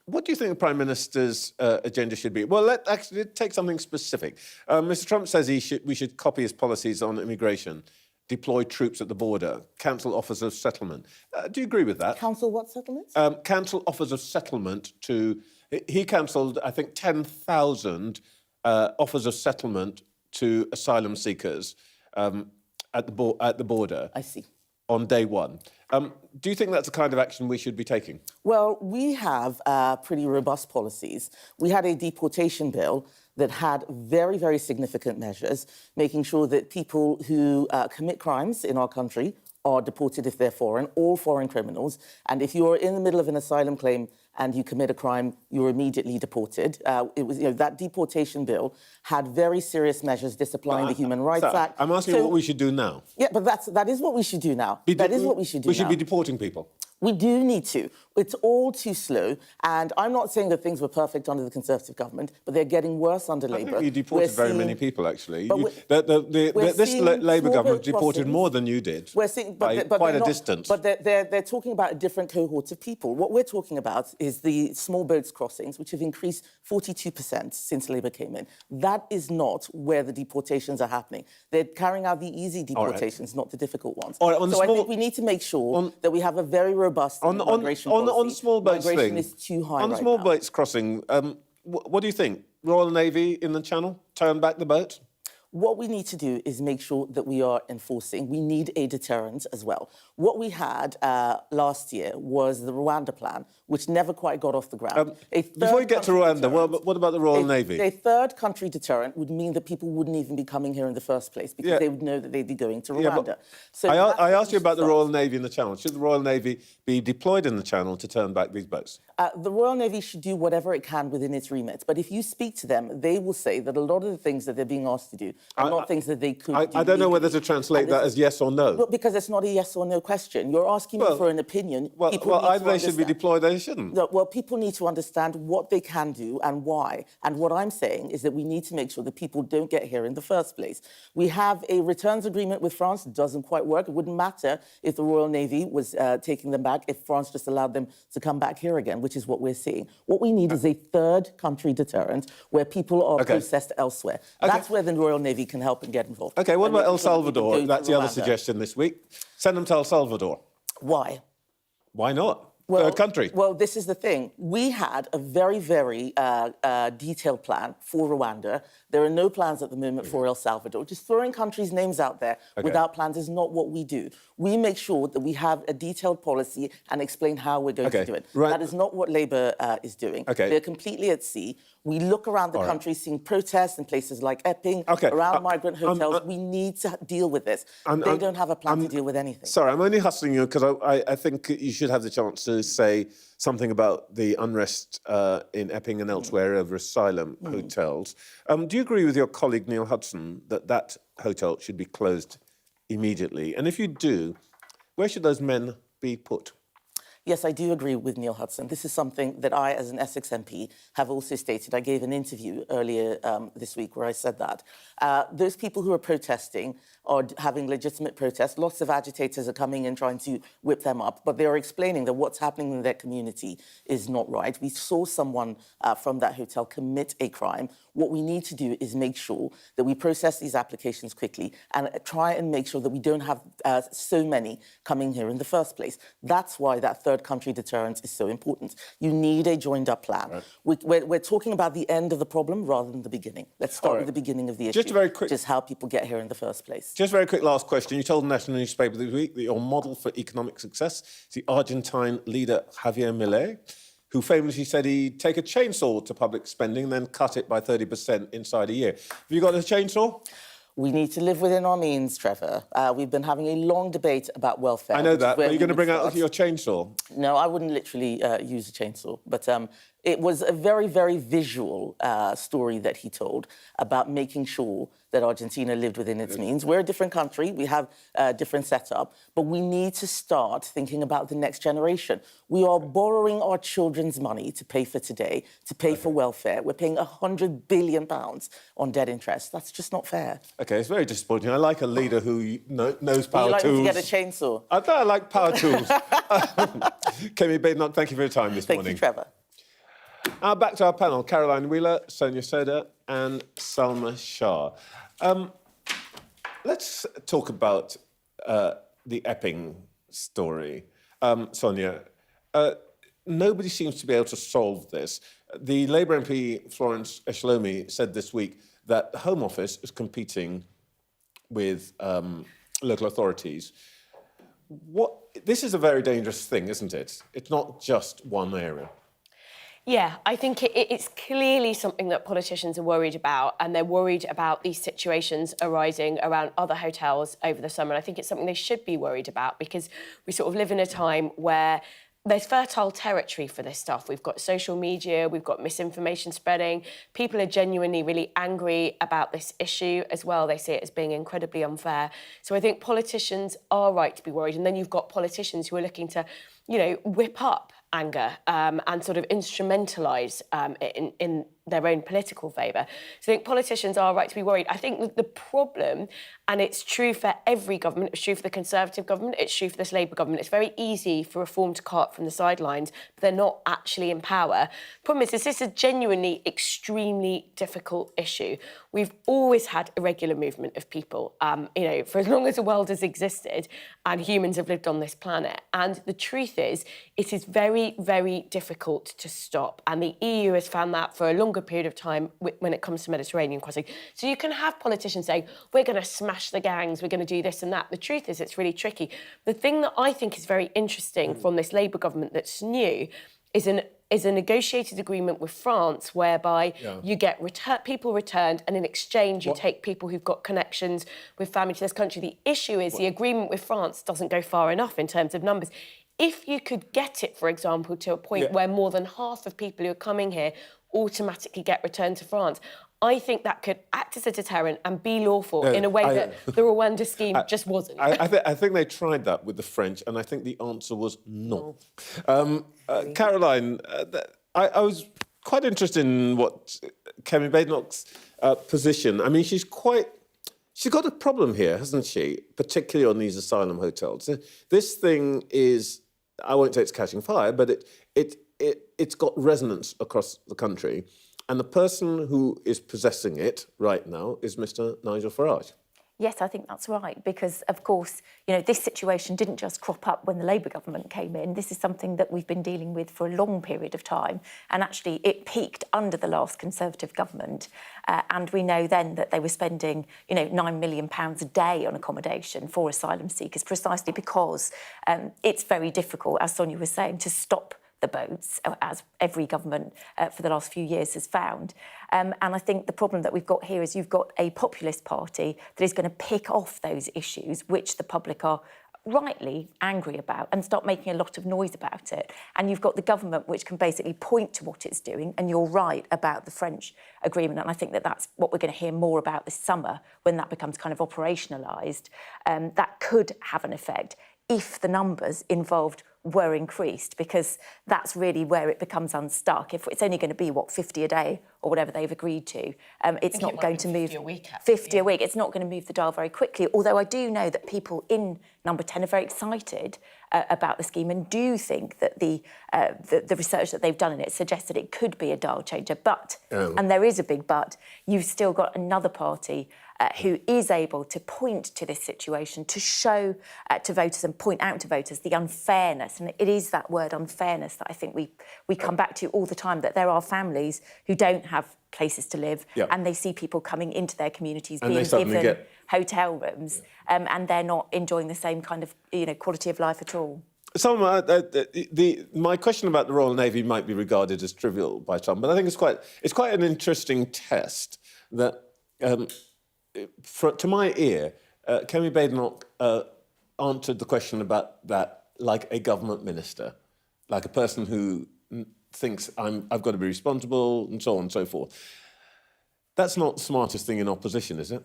What do you think the Prime Minister's agenda should be? Well, let's actually take something specific. Mr Trump says we should copy his policies on immigration, deploy troops at the border, cancel offers of settlement. Do you agree with that? Cancel what settlements? Cancel offers of settlement to... He cancelled, I think, 10,000 offers of settlement to asylum seekers at the border. I see. On day one. Do you think that's the kind of action we should be taking? Well, we have pretty robust policies. We had a deportation bill that had very, very significant measures, making sure that people who commit crimes in our country are deported if they're foreign, all foreign criminals. And if you're in the middle of an asylum claim and you commit a crime, you're immediately deported. It was, that deportation bill had very serious measures disapplying the Human Rights Act. I'm asking you what we should do now. Yeah, but that is what we should do now. That is what we should do now. We should be deporting people. We do need to. It's all too slow. And I'm not saying that things were perfect under the Conservative government, but they're getting worse under Labour. I think you deported very many people, actually. This Labour government deported more than you did, by quite a distance. But they're talking about a different cohort of people. What we're talking about is the small boats crossings, which have increased 42% since Labour came in. That is not where the deportations are happening. They're carrying out the easy deportations, not the difficult ones. So I think we need to make sure that we have a very robust migration policy. On small boats migration is too high on right small now. boats crossing, what do you think? Royal Navy in the Channel? Turn back the boat? What we need to do is make sure that we are enforcing. We need a deterrent as well. What we had last year was the Rwanda plan, which never quite got off the ground. Before you get to Rwanda, what about the Royal Navy? A third country deterrent would mean that people wouldn't even be coming here in the first place because they would know that they'd be going to Rwanda. So I asked you about the Royal Navy in the Channel. Should the Royal Navy be deployed in the Channel to turn back these boats? The Royal Navy should do whatever it can within its remit. But if you speak to them, they will say that a lot of the things that they're being asked to do and not things that they could do I don't know whether to legally. translate And that this as yes or no. Well, because it's not a yes or no question. You're asking me for an opinion. Well, People need to either they should be understand- deployed or they shouldn't. No, well, people need to understand what they can do and why. And what I'm saying is that we need to make sure that people don't get here in the first place. We have a returns agreement with France. It doesn't quite work. It wouldn't matter if the Royal Navy was taking them back, if France just allowed them to come back here again, which is what we're seeing. What we need is a third country deterrent where people are processed elsewhere. That's where the Royal Navy can help and get involved. OK, what And about making El sure that we can Salvador? go to That's the other Rwanda. suggestion this week. Send them to El Salvador. Why? Why not? Third country. Well, this is the thing. We had a very, very detailed plan for Rwanda. There are no plans at the moment for El Salvador. Just throwing countries' names out there without plans is not what we do. We make sure that we have a detailed policy and explain how we're going to do it. Right. That is not what Labour is doing. Okay. They're completely at sea. We look around the country, seeing protests in places like Epping, around migrant hotels. We need to deal with this. They don't have a plan to deal with anything. Sorry, I'm only hustling you because I think you should have the chance to say something about the unrest in Epping and elsewhere over asylum hotels. Do you agree with your colleague Neil Hudson that that hotel should be closed immediately? And if you do, where should those men be put? Yes, I do agree with Neil Hudson. This is something that I, as an Essex MP, have also stated. I gave an interview earlier this week where I said that. Those people who are protesting are having legitimate protests. Lots of agitators are coming in trying to whip them up, but they are explaining that what's happening in their community is not right. We saw someone from that hotel commit a crime. What we need to do is make sure that we process these applications quickly and try and make sure that we don't have so many coming here in the first place. That's why that third country deterrence is so important. You need a joined-up plan. Right. We're talking about the end of the problem rather than the beginning. Let's start with the beginning of the issue. Just a very quick... Just how people get here in the first place. Just a very quick last question. You told the national newspaper this week that your model for economic success is the Argentine leader Javier Milei, who famously said he'd take a chainsaw to public spending, then cut it by 30% inside a year. Have you got a chainsaw? We need to live within our means, Trevor. We've been having a long debate about welfare. I know that, but are you going to bring start. out your chainsaw? No, I wouldn't literally use a chainsaw, but it was a very, very visual story that he told about making sure that Argentina lived within its means. We're a different country, we have a different setup, but we need to start thinking about the next generation. We are borrowing our children's money to pay for today, to pay for welfare. We're paying £100 billion on debt interest. That's just not fair. OK, it's very disappointing. I like a leader who knows power Would you like tools. me to get a chainsaw? I like power tools. Kemi Badenoch, thank you for your time this morning. Thank you, Trevor. Now back to our panel. Caroline Wheeler, Sonia Soda and Salma Shah. Let's talk about the Epping story. Sonia, nobody seems to be able to solve this. The Labour MP Florence Eshlomi said this week that the Home Office is competing with local authorities. This is a very dangerous thing, isn't it? It's not just one area. Yeah, I think it's clearly something that politicians are worried about, and they're worried about these situations arising around other hotels over the summer. And I think it's something they should be worried about, because we sort of live in a time where there's fertile territory for this stuff. We've got social media, we've got misinformation spreading. People are genuinely really angry about this issue as well. They see it as being incredibly unfair. So I think politicians are right to be worried. And then you've got politicians who are looking to, whip up anger and sort of instrumentalise it in their own political favour. So I think politicians are right to be worried. I think the problem, and it's true for every government, it's true for the Conservative government, it's true for this Labour government, it's very easy for reform to cart from the sidelines, but they're not actually in power. Problem is, this is a genuinely extremely difficult issue. We've always had irregular movement of people, for as long as the world has existed and humans have lived on this planet. And the truth is, it is very, very difficult to stop. And the EU has found that for a longer period of time when it comes to Mediterranean crossing. So you can have politicians saying, we're going to smash the gangs, we're going to do this and that. The truth is, it's really tricky. The thing that I think is very interesting from this Labour government that's new is a negotiated agreement with France whereby you get people returned, and in exchange you take people who've got connections with family to this country. The issue is the agreement with France doesn't go far enough in terms of numbers. If you could get it, for example, to a point where more than half of people who are coming here automatically get returned to France, I think that could act as a deterrent and be lawful in a way that the Rwanda scheme just wasn't. I think they tried that with the French, and I think the answer was no. Caroline, I was quite interested in what Kemi Badenoch's position. I mean, she's got a problem here, hasn't she? Particularly on these asylum hotels. This thing is, I won't say it's catching fire, but it's got resonance across the country. And the person who is possessing it right now is Mr. Nigel Farage. Yes, I think that's right, because, of course, this situation didn't just crop up when the Labour government came in. This is something that we've been dealing with for a long period of time, and actually it peaked under the last Conservative government, and we know then that they were spending, £9 million a day on accommodation for asylum seekers, precisely because it's very difficult, as Sonia was saying, to stop the boats, as every government for the last few years has found. And I think the problem that we've got here is you've got a populist party that is going to pick off those issues which the public are rightly angry about and start making a lot of noise about it. And you've got the government which can basically point to what it's doing, and you're right about the French agreement, and I think that that's what we're going to hear more about this summer when that becomes kind of operationalised. That could have an effect if the numbers involved were increased, because that's really where it becomes unstuck. If it's only going to be, 50 a day or whatever they've agreed to, it's not going to move... 50 a week, 50 a week. It's not going to move the dial very quickly, although I do know that people in Number 10 are very excited about the scheme and do think that the research that they've done in it suggests that it could be a dial changer. But, and there is a big but, you've still got another party who is able to point to this situation, to show to voters and point out to voters the unfairness. And it is that word unfairness that I think we come back to all the time, that there are families who don't have places to live, and they see people coming into their communities being given hotel rooms, and they're not enjoying the same kind of quality of life at all. My question about the Royal Navy might be regarded as trivial by some, but I think it's quite an interesting test that, to my ear, Kemi Badenoch answered the question about that like a government minister, like a person who thinks I've got to be responsible and so on and so forth. That's not the smartest thing in opposition, is it?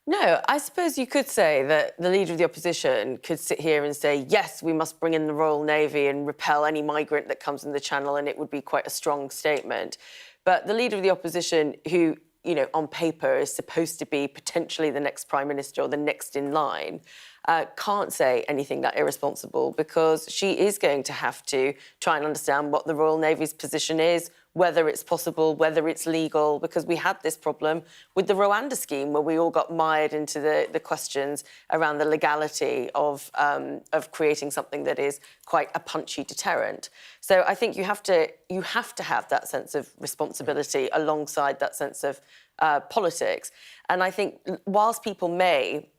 No, I suppose you could say that the Leader of the Opposition could sit here and say, yes, we must bring in the Royal Navy and repel any migrant that comes in the Channel, and it would be quite a strong statement. But the Leader of the Opposition, who, on paper is supposed to be potentially the next Prime Minister or the next in line, can't say anything that irresponsible, because she is going to have to try and understand what the Royal Navy's position is, whether it's possible, whether it's legal, because we had this problem with the Rwanda scheme where we all got mired into the questions around the legality of creating something that is quite a punchy deterrent. So I think you have to have that sense of responsibility alongside that sense of politics. And I think whilst people may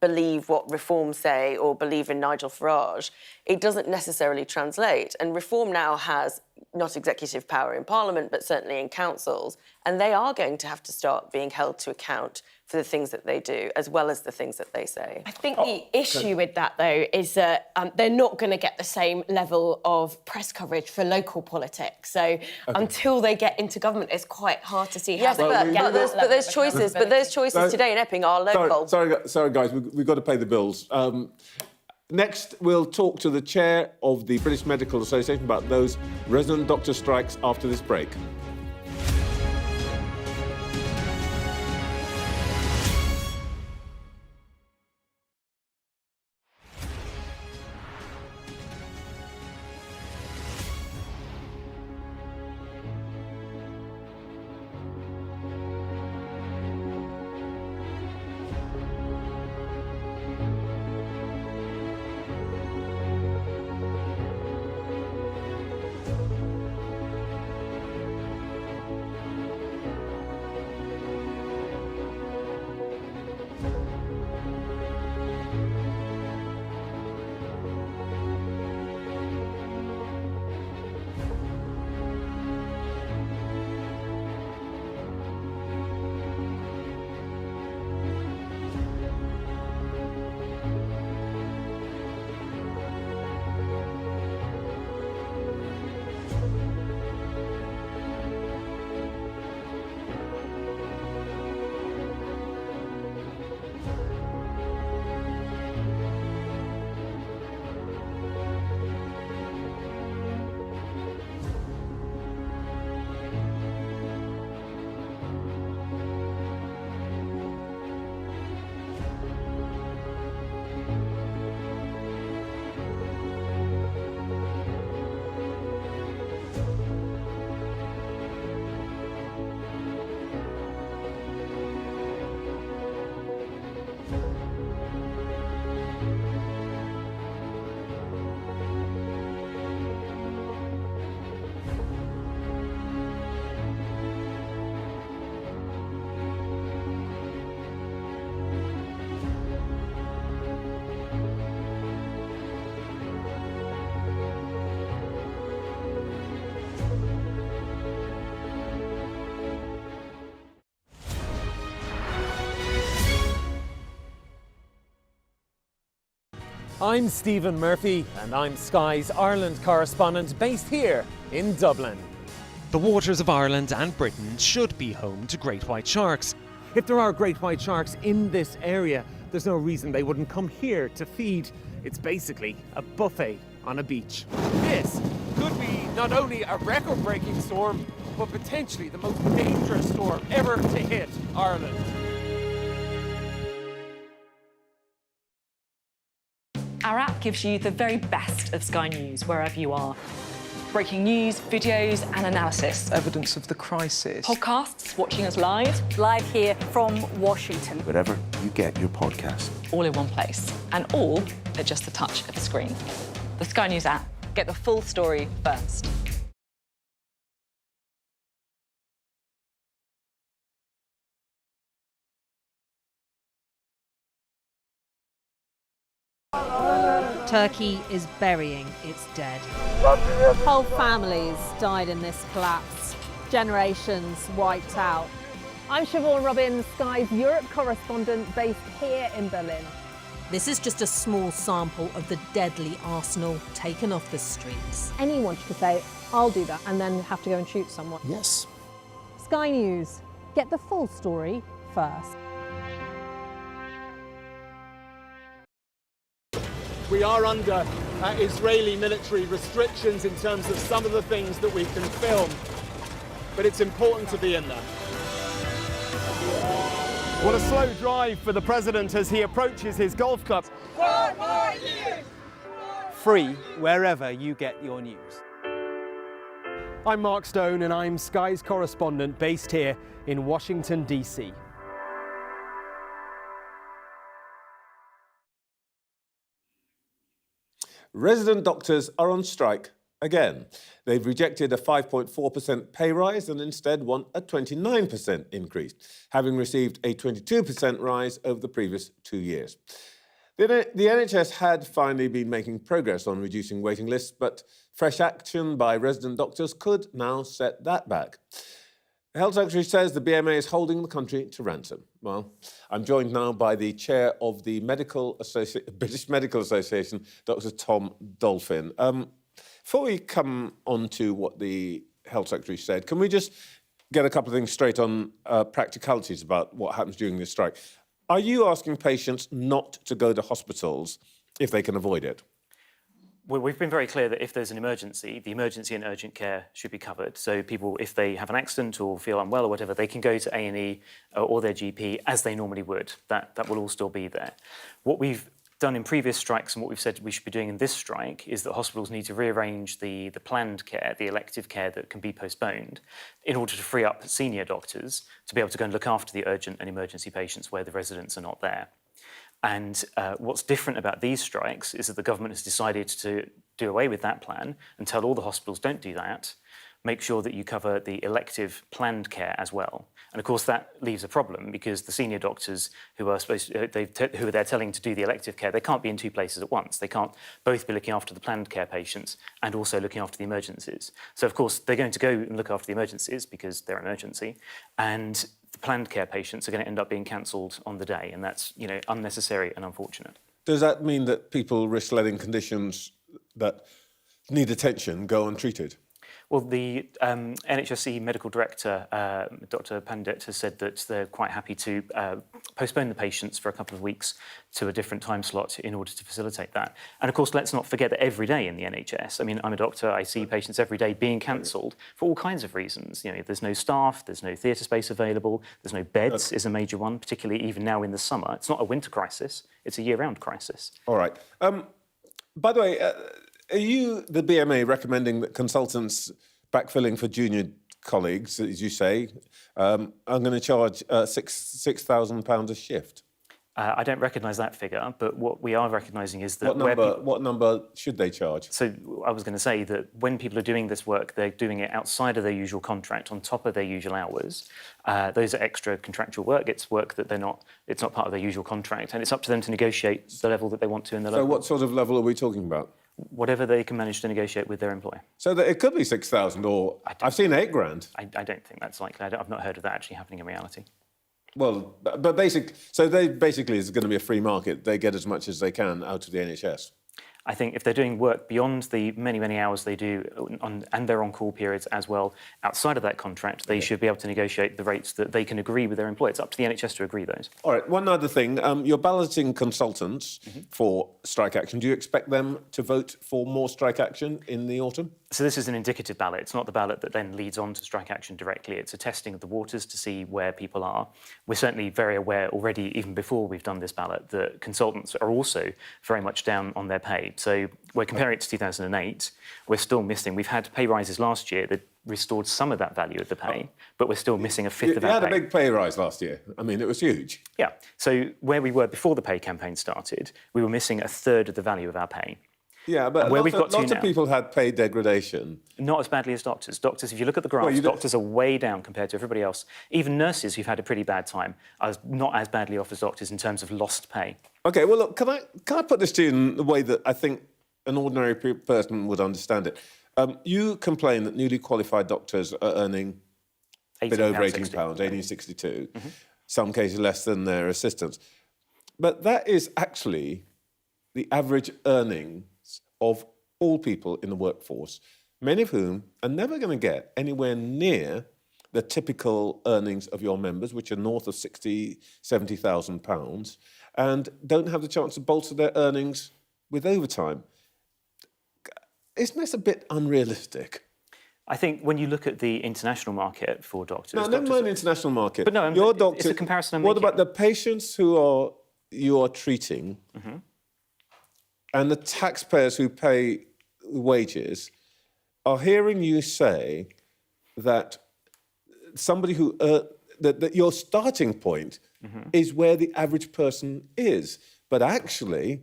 believe what Reform say or believe in Nigel Farage, it doesn't necessarily translate. And Reform now has not executive power in Parliament, but certainly in councils, and they are going to have to start being held to account for the things that they do, as well as the things that they say. I think the issue with that, though, is that they're not going to get the same level of press coverage for local politics. So until they get into government, it's quite hard to see how but there's choices. But those choices today in Epping are local. Sorry, guys, we've got to pay the bills. Next, we'll talk to the chair of the British Medical Association about those resident doctor strikes after this break. I'm Stephen Murphy, and I'm Sky's Ireland correspondent based here in Dublin. The waters of Ireland and Britain should be home to great white sharks. If there are great white sharks in this area, there's no reason they wouldn't come here to feed. It's basically a buffet on a beach. This could be not only a record-breaking storm, but potentially the most dangerous storm ever to hit Ireland. Our app gives you the very best of Sky News wherever you are. Breaking news, videos and analysis. Evidence of the crisis. Podcasts, watching us live. Live here from Washington. Wherever you get your podcast. All in one place. And all at just the touch of a screen. The Sky News app. Get the full story first. Turkey is burying its dead. Whole families died in this collapse. Generations wiped out. I'm Siobhan Robbins, Sky's Europe correspondent based here in Berlin. This is just a small sample of the deadly arsenal taken off the streets. Anyone could say, I'll do that, and then have to go and shoot someone. Yes. Sky News. Get the full story first. We are under Israeli military restrictions in terms of some of the things that we can film, but it's important to be in there. What a slow drive for the president as he approaches his golf club. 4 more years! Free wherever you get your news. I'm Mark Stone and I'm Sky's correspondent based here in Washington, D.C. Resident doctors are on strike again. They've rejected a 5.4% pay rise and instead want a 29% increase, having received a 22% rise over the previous 2 years. The NHS had finally been making progress on reducing waiting lists, but fresh action by resident doctors could now set that back. The Health Secretary says the BMA is holding the country to ransom. Well, I'm joined now by the chair of the British Medical Association, Dr. Tom Dolphin. Before we come on to what the Health Secretary said, can we just get a couple of things straight on practicalities about what happens during this strike? Are you asking patients not to go to hospitals if they can avoid it? Well, we've been very clear that if there's an emergency, the emergency and urgent care should be covered. So people, if they have an accident or feel unwell or whatever, they can go to A&E or their GP as they normally would. That will all still be there. What we've done in previous strikes and what we've said we should be doing in this strike is that hospitals need to rearrange the planned care, the elective care that can be postponed, in order to free up senior doctors to be able to go and look after the urgent and emergency patients where the residents are not there. And what's different about these strikes is that the government has decided to do away with that plan and tell all the hospitals, don't do that. Make sure that you cover the elective planned care as well. And of course, that leaves a problem because the senior doctors who are who they're telling to do the elective care, they can't be in two places at once. They can't both be looking after the planned care patients and also looking after the emergencies. So of course, they're going to go and look after the emergencies because they're an emergency, and the planned care patients are going to end up being cancelled on the day, and that's unnecessary and unfortunate. Does that mean that people risk letting conditions that need attention go untreated? Well, the NHSE medical director, Dr. Pandit, has said that they're quite happy to postpone the patients for a couple of weeks to a different time slot in order to facilitate that. And of course, let's not forget that every day in the NHS, I mean, I'm a doctor, I see patients every day being cancelled for all kinds of reasons. There's no staff, there's no theatre space available, there's no beds is a major one, particularly even now in the summer. It's not a winter crisis, it's a year-round crisis. All right. By the way, are you, the BMA, recommending that consultants backfilling for junior colleagues, as you say, are going to charge £6,000 a shift? I don't recognise that figure, but what we are recognising is that... What number should they charge? So I was going to say that when people are doing this work, they're doing it outside of their usual contract, on top of their usual hours. Those are extra contractual work. It's work that it's not part of their usual contract, and it's up to them to negotiate the level that they want to in the local. So what sort of level are we talking about? Whatever they can manage to negotiate with their employer. So that it could be 6,000, or I've seen 8 grand. I don't think that's likely. I've not heard of that actually happening in reality. Well, but basically it's going to be a free market. They get as much as they can out of the NHS. I think if they're doing work beyond the many, many hours they do, and they're on call periods as well, outside of that contract, they should be able to negotiate the rates that they can agree with their employer. It's up to the NHS to agree those. All right, one other thing. You're balloting consultants for strike action. Do you expect them to vote for more strike action in the autumn? So this is an indicative ballot. It's not the ballot that then leads on to strike action directly. It's a testing of the waters to see where people are. We're certainly very aware already, even before we've done this ballot, that consultants are also very much down on their pay. So we're comparing it to 2008. We're still missing. We've had pay rises last year that restored some of that value of the pay, but we're still missing a fifth of that pay. You had a big pay rise last year. I mean, it was huge. Yeah. So where we were before the pay campaign started, we were missing a third of the value of our pay. Yeah, but lots of people had pay degradation. Not as badly as doctors. Doctors, if you look at the graphs, doctors are way down compared to everybody else. Even nurses who've had a pretty bad time are not as badly off as doctors in terms of lost pay. OK, well, look, can I put this to you in the way that I think an ordinary person would understand it? You complain that newly qualified doctors are earning a bit over £18, 1862, some cases less than their assistants. But that is actually the average earnings of all people in the workforce, many of whom are never going to get anywhere near the typical earnings of your members, which are north of £60,000, £70,000, and don't have the chance to bolster their earnings with overtime. Isn't this a bit unrealistic? I think when you look at the international market for doctors... No, never mind the international market. But no, your doctor, it's a comparison I'm What making. about the patients who you are treating and the taxpayers who pay wages are hearing you say that somebody who... that your starting point is where the average person is. But actually,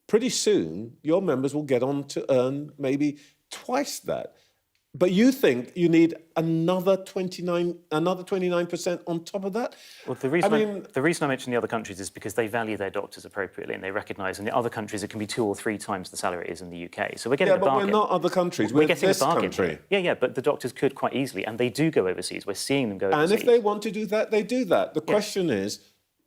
pretty soon, your members will get on to earn maybe twice that. But you think you need another 29% on top of that? Well, the reason I mention the other countries is because they value their doctors appropriately and they recognise in the other countries it can be 2 or 3 times the salary it is in the UK. So we're getting a bargain. Yeah, but we're not other countries. We're getting this a bargain. Country. Yeah, but the doctors could quite easily, and they do go overseas. We're seeing them go overseas. And if they want to do that, they do that. The question is,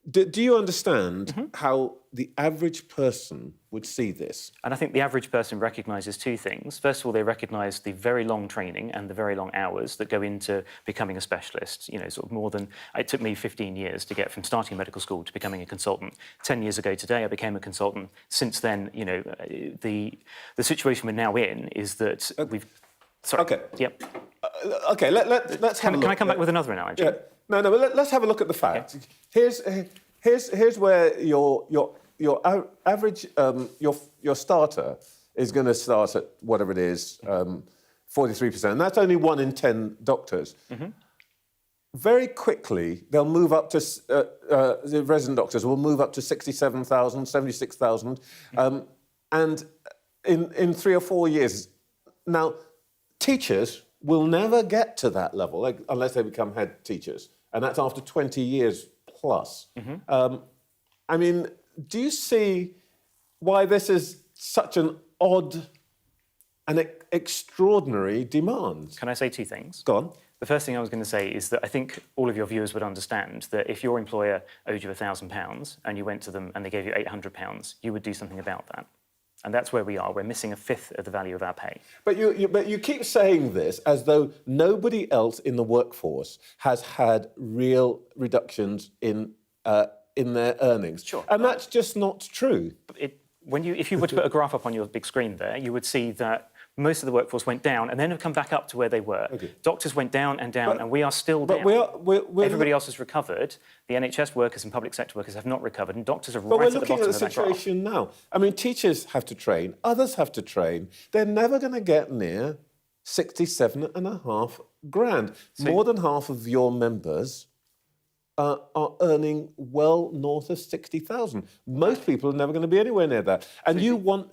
do you understand how the average person would see this? And I think the average person recognises 2 things. First of all, they recognise the very long training and the very long hours that go into becoming a specialist. You know, sort of more than... It took me 15 years to get from starting medical school to becoming a consultant. 10 years ago today, I became a consultant. Since then, you know, the situation we're now in is that we've... Sorry. OK. Yep. OK, let's have a look. Can I come back with another analogy? Yeah. No, but let's have a look at the facts. Yeah. Here's where your average your starter is going to start at whatever it is, 43%, and that's only 1 in 10 doctors. Very quickly, they'll move up to the resident doctors will move up to 67,000, 76,000, and in 3 or 4 years. Now, teachers will never get to that level unless they become head teachers, and that's after 20 years plus. I mean, do you see why this is such an odd and extraordinary demand? Can I say 2 things? Go on. The first thing I was going to say is that I think all of your viewers would understand that if your employer owed you £1,000 and you went to them and they gave you £800, you would do something about that. And that's where we are. We're missing a fifth of the value of our pay. But you keep saying this as though nobody else in the workforce has had real reductions in their earnings. Sure. And that's just not true. If you were to put a graph up on your big screen there, you would see that most of the workforce went down and then have come back up to where they were. Okay. Doctors went down and down, and we are still down. Everybody else has recovered. The NHS workers and public sector workers have not recovered, and doctors are right at the bottom of that graph. But we're looking at the situation now. I mean, teachers have to train, others have to train. They're never going to get near 67.5 grand. More than half of your members are earning well north of 60,000. Most people are never going to be anywhere near that. And you want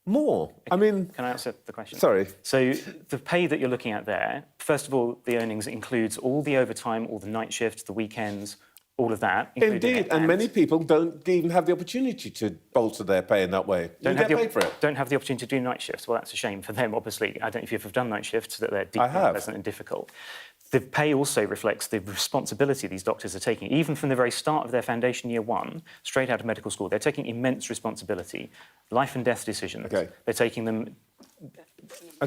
more. I mean... Can I answer the question? Sorry. So the pay that you're looking at there, first of all, the earnings includes all the overtime, all the night shifts, the weekends, all of that. Indeed, and many people don't even have the opportunity to bolster their pay in that way. You get paid for it. Don't have the opportunity to do night shifts. Well, that's a shame for them, obviously. I don't know if you've ever done night shifts, that they're deeply unpleasant and difficult. The pay also reflects the responsibility these doctors are taking. Even from the very start of their foundation year one, straight out of medical school, they're taking immense responsibility. Life and death decisions. Okay. They're taking them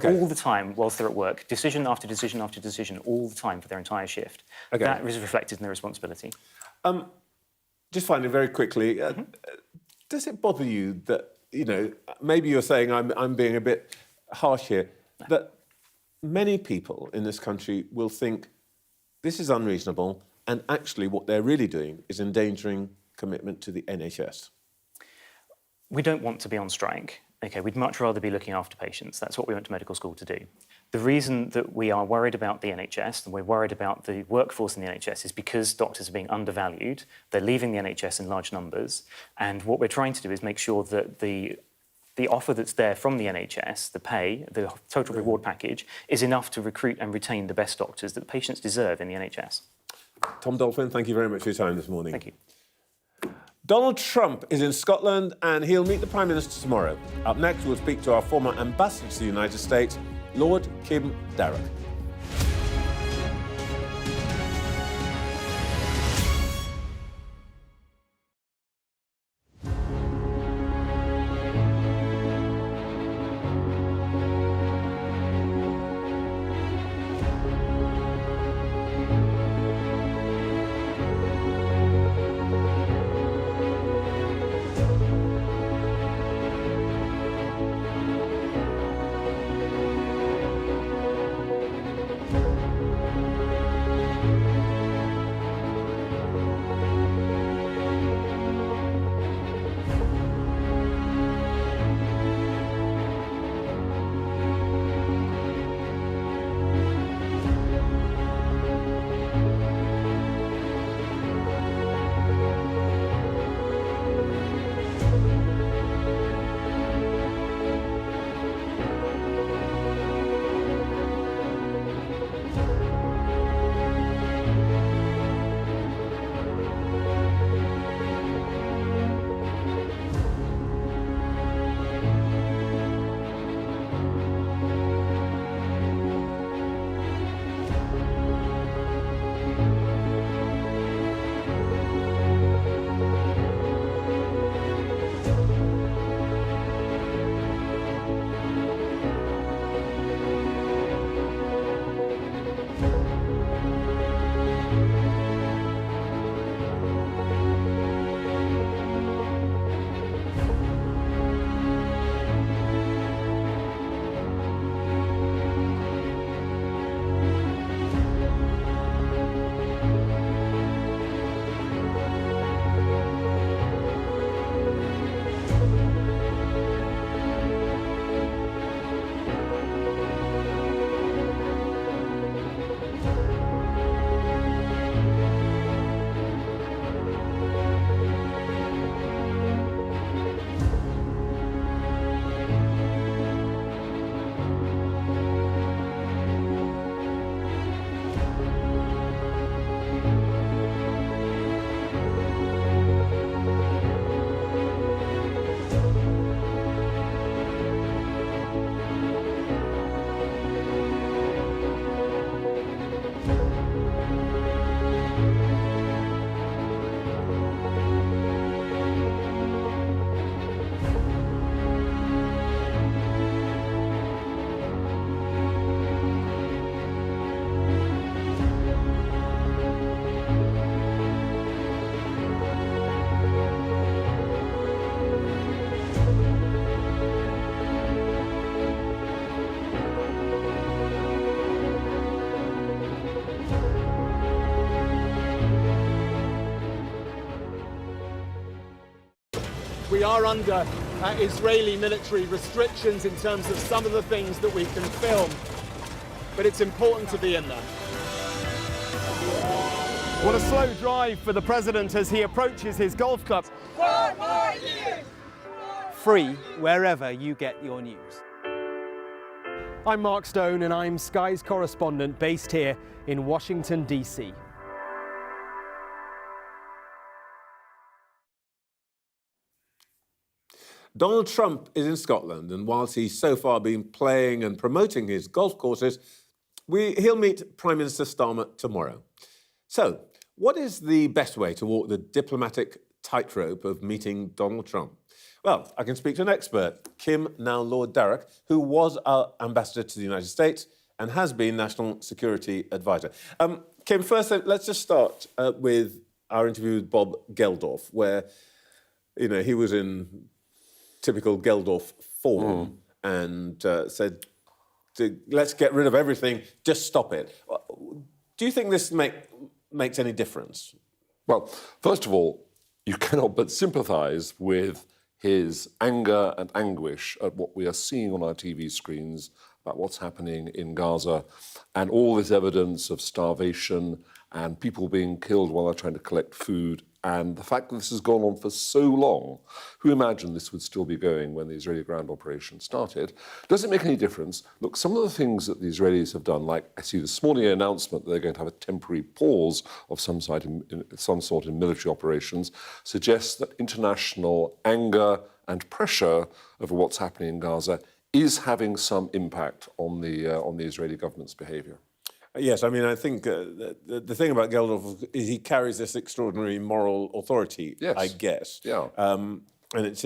all the time whilst they're at work. Decision after decision after decision, all the time for their entire shift. Okay. That is reflected in their responsibility. Just finally, very quickly, does it bother you that, you know, maybe you're saying I'm being a bit harsh here, that many people in this country will think this is unreasonable and actually what they're really doing is endangering commitment to the NHS? We don't want to be on strike. Okay, we'd much rather be looking after patients. That's what we went to medical school to do. The reason that we are worried about the NHS and we're worried about the workforce in the NHS is because doctors are being undervalued. They're leaving the NHS in large numbers. And what we're trying to do is make sure that the offer that's there from the NHS, the pay, the total reward package, is enough to recruit and retain the best doctors that patients deserve in the NHS. Tom Dolphin, thank you very much for your time this morning. Thank you. Donald Trump is in Scotland and he'll meet the Prime Minister tomorrow. Up next, we'll speak to our former ambassador to the United States, Lord Kemi Badenoch. We are under Israeli military restrictions in terms of some of the things that we can film, but it's important to be in there. What a slow drive for the president as he approaches his golf club. 4 more years! Free wherever you get your news. I'm Mark Stone and I'm Sky's correspondent based here in Washington, DC. Donald Trump is in Scotland, and whilst he's so far been playing and promoting his golf courses, He'll meet Prime Minister Starmer tomorrow. So, what is the best way to walk the diplomatic tightrope of meeting Donald Trump? Well, I can speak to an expert, Kim, now Lord Darroch, who was our ambassador to the United States and has been National Security Advisor. Kim, first, let's just start with our interview with Bob Geldof, where, he was in typical Geldof form and said, let's get rid of everything, just stop it. Do you think this makes any difference? Well, first of all, you cannot but sympathise with his anger and anguish at what we are seeing on our TV screens about what's happening in Gaza and all this evidence of starvation and people being killed while they're trying to collect food. And the fact that this has gone on for so long, who imagined this would still be going when the Israeli ground operation started? Does it make any difference? Look, some of the things that the Israelis have done, like I see this morning an announcement that they're going to have a temporary pause of some sort in military operations, suggests that international anger and pressure over what's happening in Gaza is having some impact on the Israeli government's behaviour. Yes, I mean, I think the thing about Geldof is he carries this extraordinary moral authority, yes. I guess. Yeah. But it's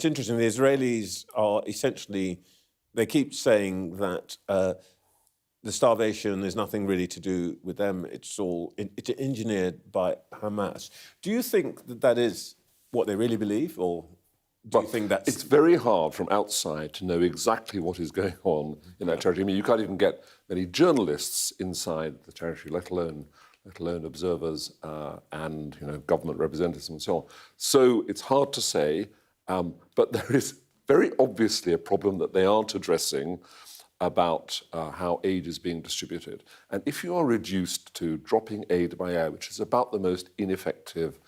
interesting, the Israelis are essentially, they keep saying that the starvation is nothing really to do with them, it's engineered by Hamas. Do you think that is what they really believe, or do you think that's... It's very hard from outside to know exactly what is going on in that territory. I mean, you can't even get many journalists inside the territory, let alone observers and government representatives and so on. So it's hard to say, but there is very obviously a problem that they aren't addressing about how aid is being distributed. And if you are reduced to dropping aid by air, which is about the most ineffective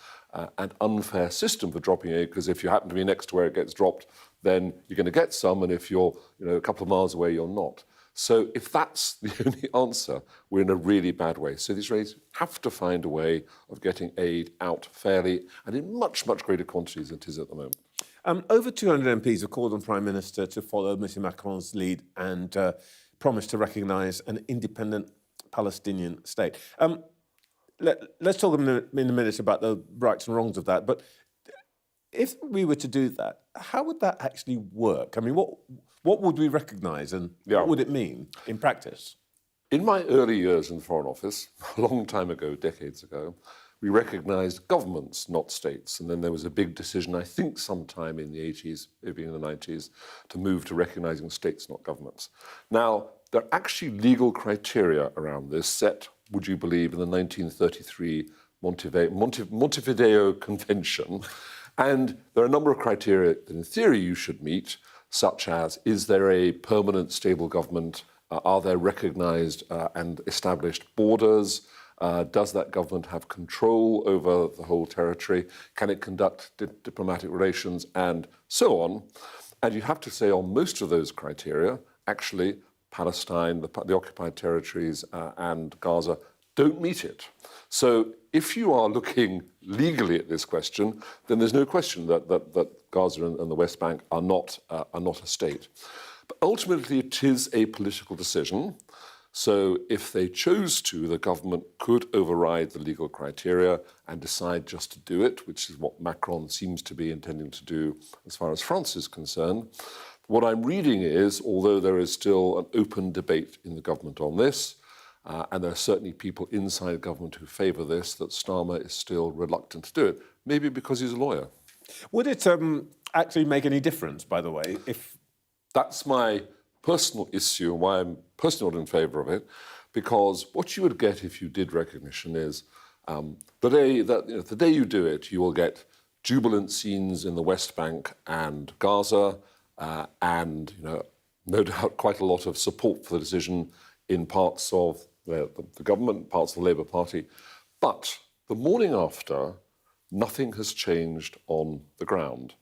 and unfair system for dropping aid, because if you happen to be next to where it gets dropped, then you're going to get some, and if you're a couple of miles away, you're not. So if that's the only answer, we're in a really bad way. So the Israelis have to find a way of getting aid out fairly and in much, much greater quantities than it is at the moment. Over 200 MPs have called on Prime Minister to follow Mr Macron's lead and promise to recognise an independent Palestinian state. Let's talk in a minute about the rights and wrongs of that. But if we were to do that, how would that actually work? I mean, what would we recognise and what would it mean in practice? In my early years in the Foreign Office, a long time ago, decades ago, we recognised governments, not states. And then there was a big decision, I think sometime in the 80s, maybe in the 90s, to move to recognising states, not governments. Now, there are actually legal criteria around this set, would you believe, in the 1933 Montevideo Convention. And there are a number of criteria that in theory you should meet, such as, is there a permanent stable government? Are there recognised and established borders? Does that government have control over the whole territory? Can it conduct diplomatic relations? And so on. And you have to say on most of those criteria, actually, Palestine, the occupied territories and Gaza don't meet it. So if you are looking legally at this question, then there's no question that Gaza and the West Bank are not a state. But ultimately, it is a political decision. So if they chose to, the government could override the legal criteria and decide just to do it, which is what Macron seems to be intending to do as far as France is concerned. What I'm reading is, although there is still an open debate in the government on this, and there are certainly people inside government who favour this, that Starmer is still reluctant to do it, maybe because he's a lawyer. Would it actually make any difference, by the way, if... That's my personal issue and why I'm personally not in favour of it, because what you would get if you did recognition is the day you do it, you will get jubilant scenes in the West Bank and Gaza, and no doubt quite a lot of support for the decision in parts of the government, parts of the Labour Party. But the morning after, nothing has changed on the ground.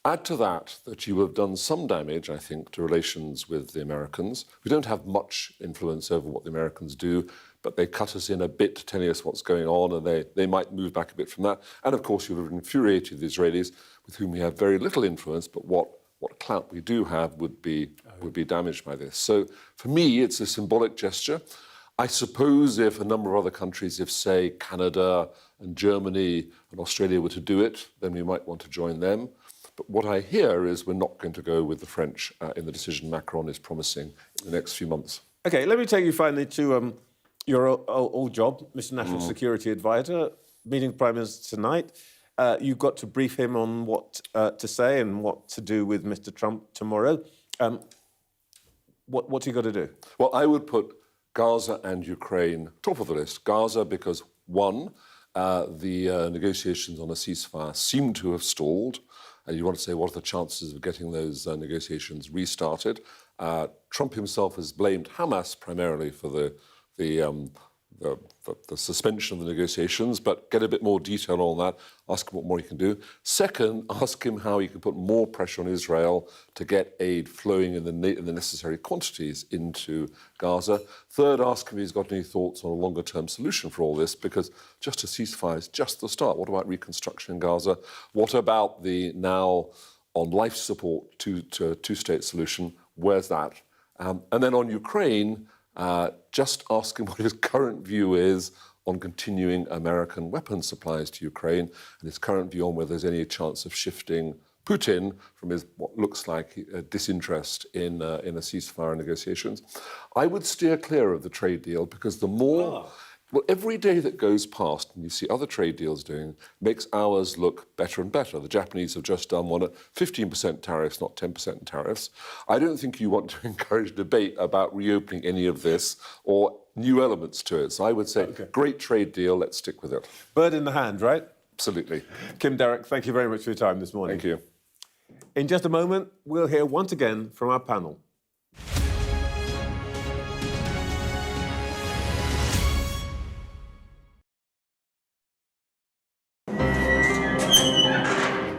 Add to that you will have done some damage, I think, to relations with the Americans. We don't have much influence over what the Americans do, but they cut us in a bit, telling us what's going on, and they might move back a bit from that. And of course, you'll have infuriated the Israelis, with whom we have very little influence, but what what clout we do have would be damaged by this. So for me, it's a symbolic gesture. I suppose if a number of other countries, if say Canada and Germany and Australia were to do it, then we might want to join them. But what I hear is we're not going to go with the French in the decision Macron is promising in the next few months. OK, let me take you finally to your old job, Mr. National Security Advisor, meeting the Prime Minister tonight. You've got to brief him on what to say and what to do with Mr. Trump tomorrow. What's he got to do? Well, I would put Gaza and Ukraine top of the list. Gaza because, one, the negotiations on a ceasefire seem to have stalled. And you want to say, what are the chances of getting those negotiations restarted? Trump himself has blamed Hamas primarily for the suspension of the negotiations, but get a bit more detail on that, ask him what more he can do. Second, ask him how he can put more pressure on Israel to get aid flowing in the necessary quantities into Gaza. Third, ask him if he's got any thoughts on a longer-term solution for all this, because just a ceasefire is just the start. What about reconstruction in Gaza? What about the now on life support to a two-state solution? Where's that? And then on Ukraine, just ask him what his current view is on continuing American weapons supplies to Ukraine and his current view on whether there's any chance of shifting Putin from his what looks like disinterest in a ceasefire negotiations. I would steer clear of the trade deal because the more... Well, every day that goes past and you see other trade deals doing makes ours look better and better. The Japanese have just done one at 15% tariffs, not 10% tariffs. I don't think you want to encourage debate about reopening any of this or new elements to it. So I would say, great trade deal, let's stick with it. Bird in the hand, right? Absolutely. Kim Darroch, thank you very much for your time this morning. Thank you. In just a moment, we'll hear once again from our panel.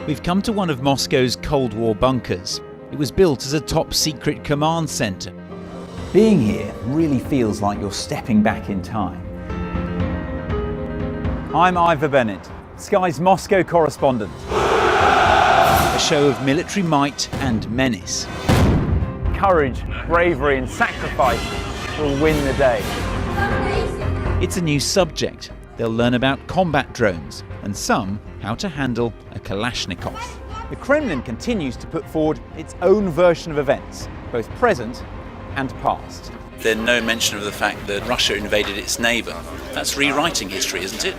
We've come to one of Moscow's Cold War bunkers. It was built as a top-secret command centre. Being here really feels like you're stepping back in time. I'm Ivor Bennett, Sky's Moscow correspondent. A show of military might and menace. Courage, bravery and sacrifice will win the day. It's a new subject. They'll learn about combat drones and some how to handle a Kalashnikov. The Kremlin continues to put forward its own version of events, both present and past. There's no mention of the fact that Russia invaded its neighbour. That's rewriting history, isn't it?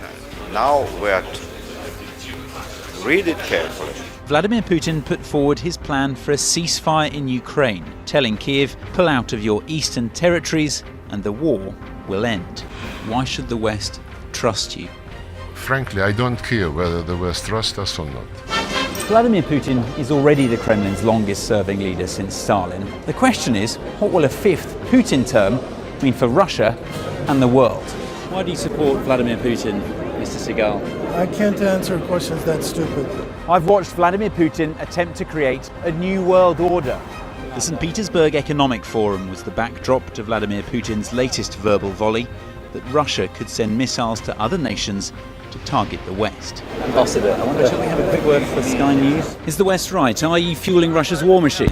Now we have to read it carefully. Vladimir Putin put forward his plan for a ceasefire in Ukraine, telling Kiev, pull out of your eastern territories and the war will end. Why should the West trust you? Frankly, I don't care whether the West trusts us or not. Vladimir Putin is already the Kremlin's longest-serving leader since Stalin. The question is, what will a fifth Putin term mean for Russia and the world? Why do you support Vladimir Putin, Mr. Segal? I can't answer questions that stupid. I've watched Vladimir Putin attempt to create a new world order. The St. Petersburg Economic Forum was the backdrop to Vladimir Putin's latest verbal volley that Russia could send missiles to other nations to target the West. Ambassador, I wonder, shall we have a quick word for Sky News? Is the West right? Are you fueling Russia's war machine?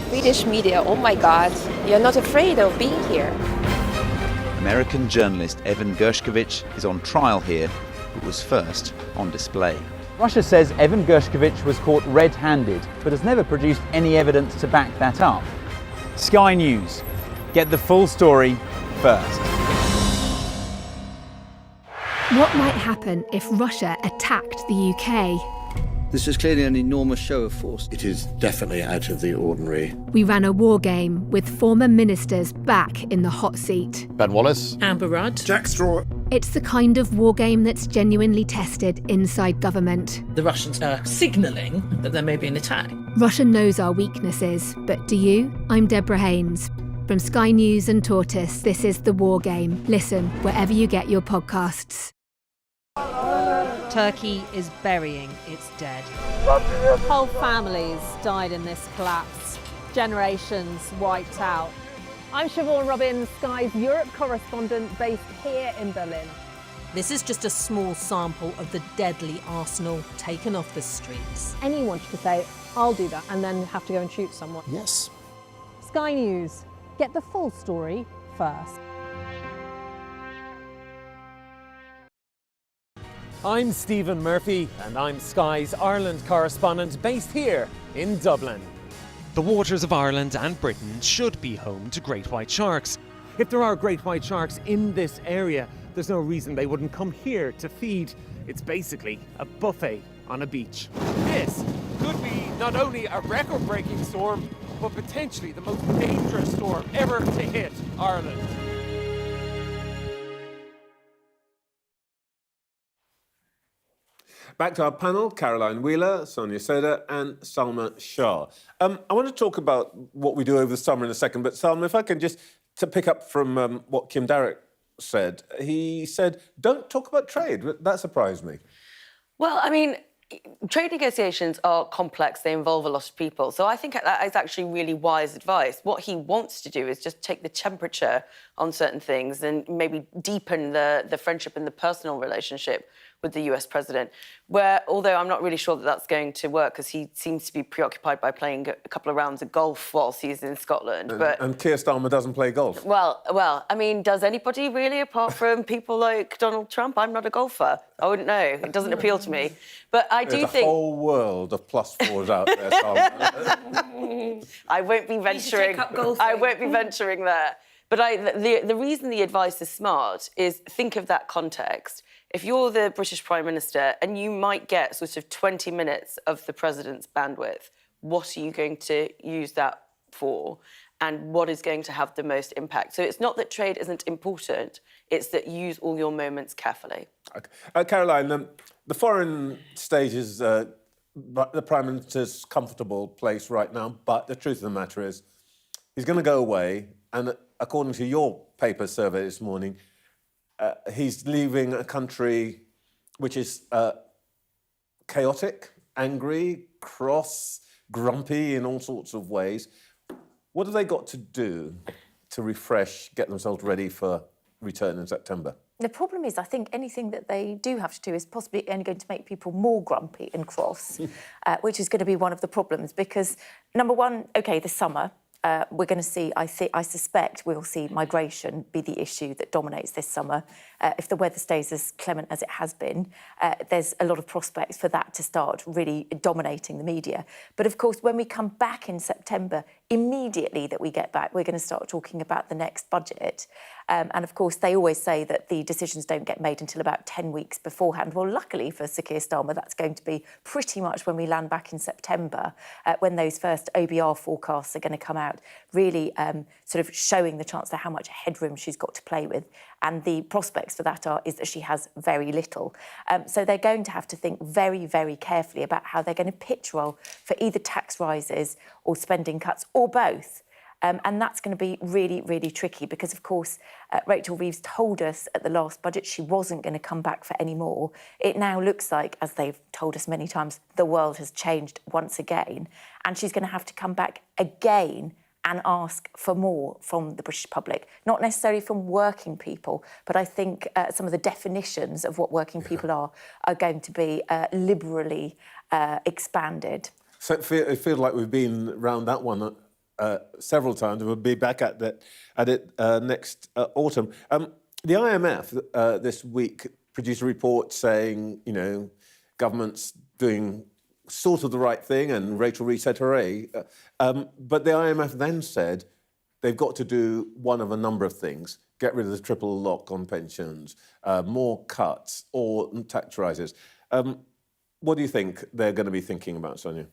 Swedish media, oh my God, you're not afraid of being here. American journalist Evan Gershkovich is on trial here, but was first on display. Russia says Evan Gershkovich was caught red-handed, but has never produced any evidence to back that up. Sky News. Get the full story first. What might happen if Russia attacked the UK? This is clearly an enormous show of force. It is definitely out of the ordinary. We ran a war game with former ministers back in the hot seat. Ben Wallace. Amber Rudd. Jack Straw. It's the kind of war game that's genuinely tested inside government. The Russians are signalling that there may be an attack. Russia knows our weaknesses, but do you? I'm Deborah Haynes. From Sky News and Tortoise, this is The War Game. Listen wherever you get your podcasts. Turkey is burying its dead. Whole families died in this collapse. Generations wiped out. I'm Siobhan Robbins, Sky's Europe correspondent based here in Berlin. This is just a small sample of the deadly arsenal taken off the streets. Anyone could say, I'll do that, and then have to go and shoot someone. Yes. Sky News, get the full story first. I'm Stephen Murphy, and I'm Sky's Ireland correspondent based here in Dublin. The waters of Ireland and Britain should be home to great white sharks. If there are great white sharks in this area, there's no reason they wouldn't come here to feed. It's basically a buffet on a beach. This could be not only a record-breaking storm, but potentially the most dangerous storm ever to hit Ireland. Back to our panel, Caroline Wheeler, Sonia Soda and Salma Shah. I want to talk about what we do over the summer in a second, but Salma, if I can just to pick up from what Kim Darroch said. He said, don't talk about trade. That surprised me. Well, I mean, trade negotiations are complex. They involve a lot of people. So I think that is actually really wise advice. What he wants to do is just take the temperature on certain things and maybe deepen the friendship and the personal relationship with the US president, where, although I'm not really sure that that's going to work because he seems to be preoccupied by playing a couple of rounds of golf whilst he's in Scotland. And Keir Starmer doesn't play golf. Well, I mean, does anybody really, apart from people like Donald Trump? I'm not a golfer. I wouldn't know. It doesn't appeal to me. But I do think... There's a whole world of +4s out there, Salma. I won't be venturing... I won't be venturing there. But the reason the advice is smart is think of that context. If you're the British Prime Minister and you might get sort of 20 minutes of the President's bandwidth, what are you going to use that for? And what is going to have the most impact? So it's not that trade isn't important, it's that you use all your moments carefully. Okay. Caroline, the foreign stage is the Prime Minister's comfortable place right now, but the truth of the matter is he's going to go away, and according to your paper survey this morning, he's leaving a country which is chaotic, angry, cross, grumpy in all sorts of ways. What have they got to do to refresh, get themselves ready for return in September? The problem is, I think anything that they do have to do is possibly only going to make people more grumpy and cross, which is going to be one of the problems because, number one, OK, the summer, we're going to see, I suspect we'll see migration be the issue that dominates this summer. If the weather stays as clement as it has been, there's a lot of prospects for that to start really dominating the media. But of course, when we come back in September, immediately that we get back, we're going to start talking about the next budget. And of course, they always say that the decisions don't get made until about 10 weeks beforehand. Well, luckily for Sir Keir Starmer, that's going to be pretty much when we land back in September, when those first OBR forecasts are going to come out, really sort of showing the Chancellor how much headroom she's got to play with. And the prospects for that is that she has very little. So they're going to have to think very, very carefully about how they're going to pitch roll for either tax rises or spending cuts or both. And that's going to be really, really tricky because, of course, Rachel Reeves told us at the last budget she wasn't going to come back for any more. It now looks like, as they've told us many times, the world has changed once again. And she's going to have to come back again and ask for more from the British public, not necessarily from working people, but I think some of the definitions of what working people are going to be liberally expanded. So it feels like we've been around that one several times. We'll be back at it next autumn. The IMF this week produced a report saying, you know, government's doing sort of the right thing, and Rachel Reeves said hooray. But the IMF then said they've got to do one of a number of things: get rid of the triple lock on pensions, more cuts, or tax rises. What do you think they're going to be thinking about, Sonia?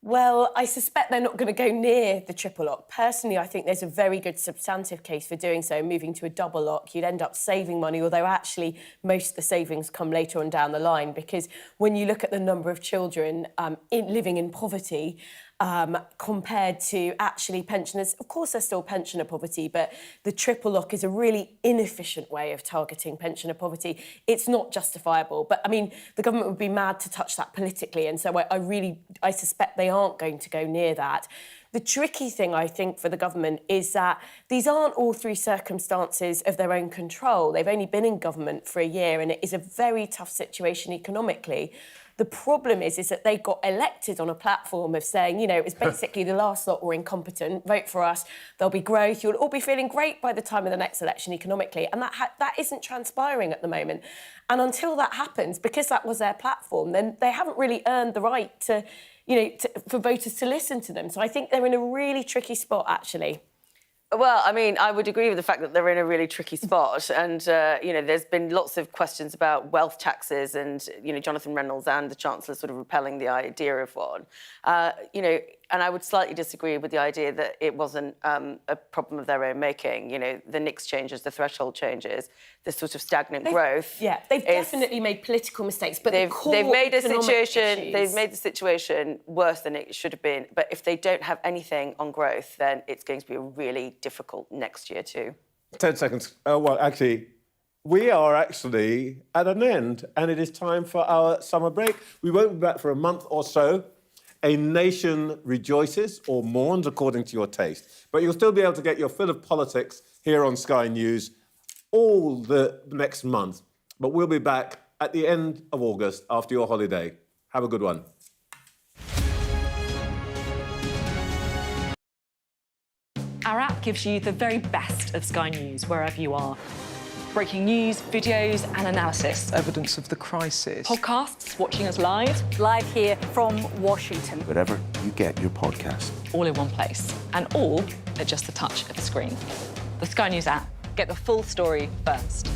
Well, I suspect they're not going to go near the triple lock. Personally, I think there's a very good substantive case for doing so. Moving to a double lock, you'd end up saving money, although actually most of the savings come later on down the line, because when you look at the number of children living in poverty, compared to actually pensioners. Of course, there's still pensioner poverty, but the triple lock is a really inefficient way of targeting pensioner poverty. It's not justifiable. But, I mean, the government would be mad to touch that politically, and so I suspect they aren't going to go near that. The tricky thing, I think, for the government is that these aren't all through circumstances of their own control. They've only been in government for a year, and it is a very tough situation economically. The problem is that they got elected on a platform of saying, you know, it's basically the last lot were incompetent, vote for us, there'll be growth, you'll all be feeling great by the time of the next election economically. And that isn't transpiring at the moment. And until that happens, because that was their platform, then they haven't really earned the right to, you know, for voters to listen to them. So I think they're in a really tricky spot, actually. Well, I mean, I would agree with the fact that they're in a really tricky spot. And, you know, there's been lots of questions about wealth taxes and, you know, Jonathan Reynolds and the Chancellor sort of repelling the idea of one. You know, and I would slightly disagree with the idea that it wasn't a problem of their own making. You know, the NICS changes, the threshold changes, the sort of stagnant growth. Yeah, they've definitely made political mistakes, but they've made the situation worse than it should have been. But if they don't have anything on growth, then it's going to be a really difficult next year too. 10 seconds. Well, actually, we are actually at an end, and it is time for our summer break. We won't be back for a month or so. A nation rejoices or mourns according to your taste. But you'll still be able to get your fill of politics here on Sky News all the next month. But we'll be back at the end of August after your holiday. Have a good one. Our app gives you the very best of Sky News wherever you are. Breaking news, videos and analysis. Evidence of the crisis. Podcasts, watching us live. Live here from Washington. Wherever you get your podcast. All in one place. And all at just the touch of a screen. The Sky News app. Get the full story first.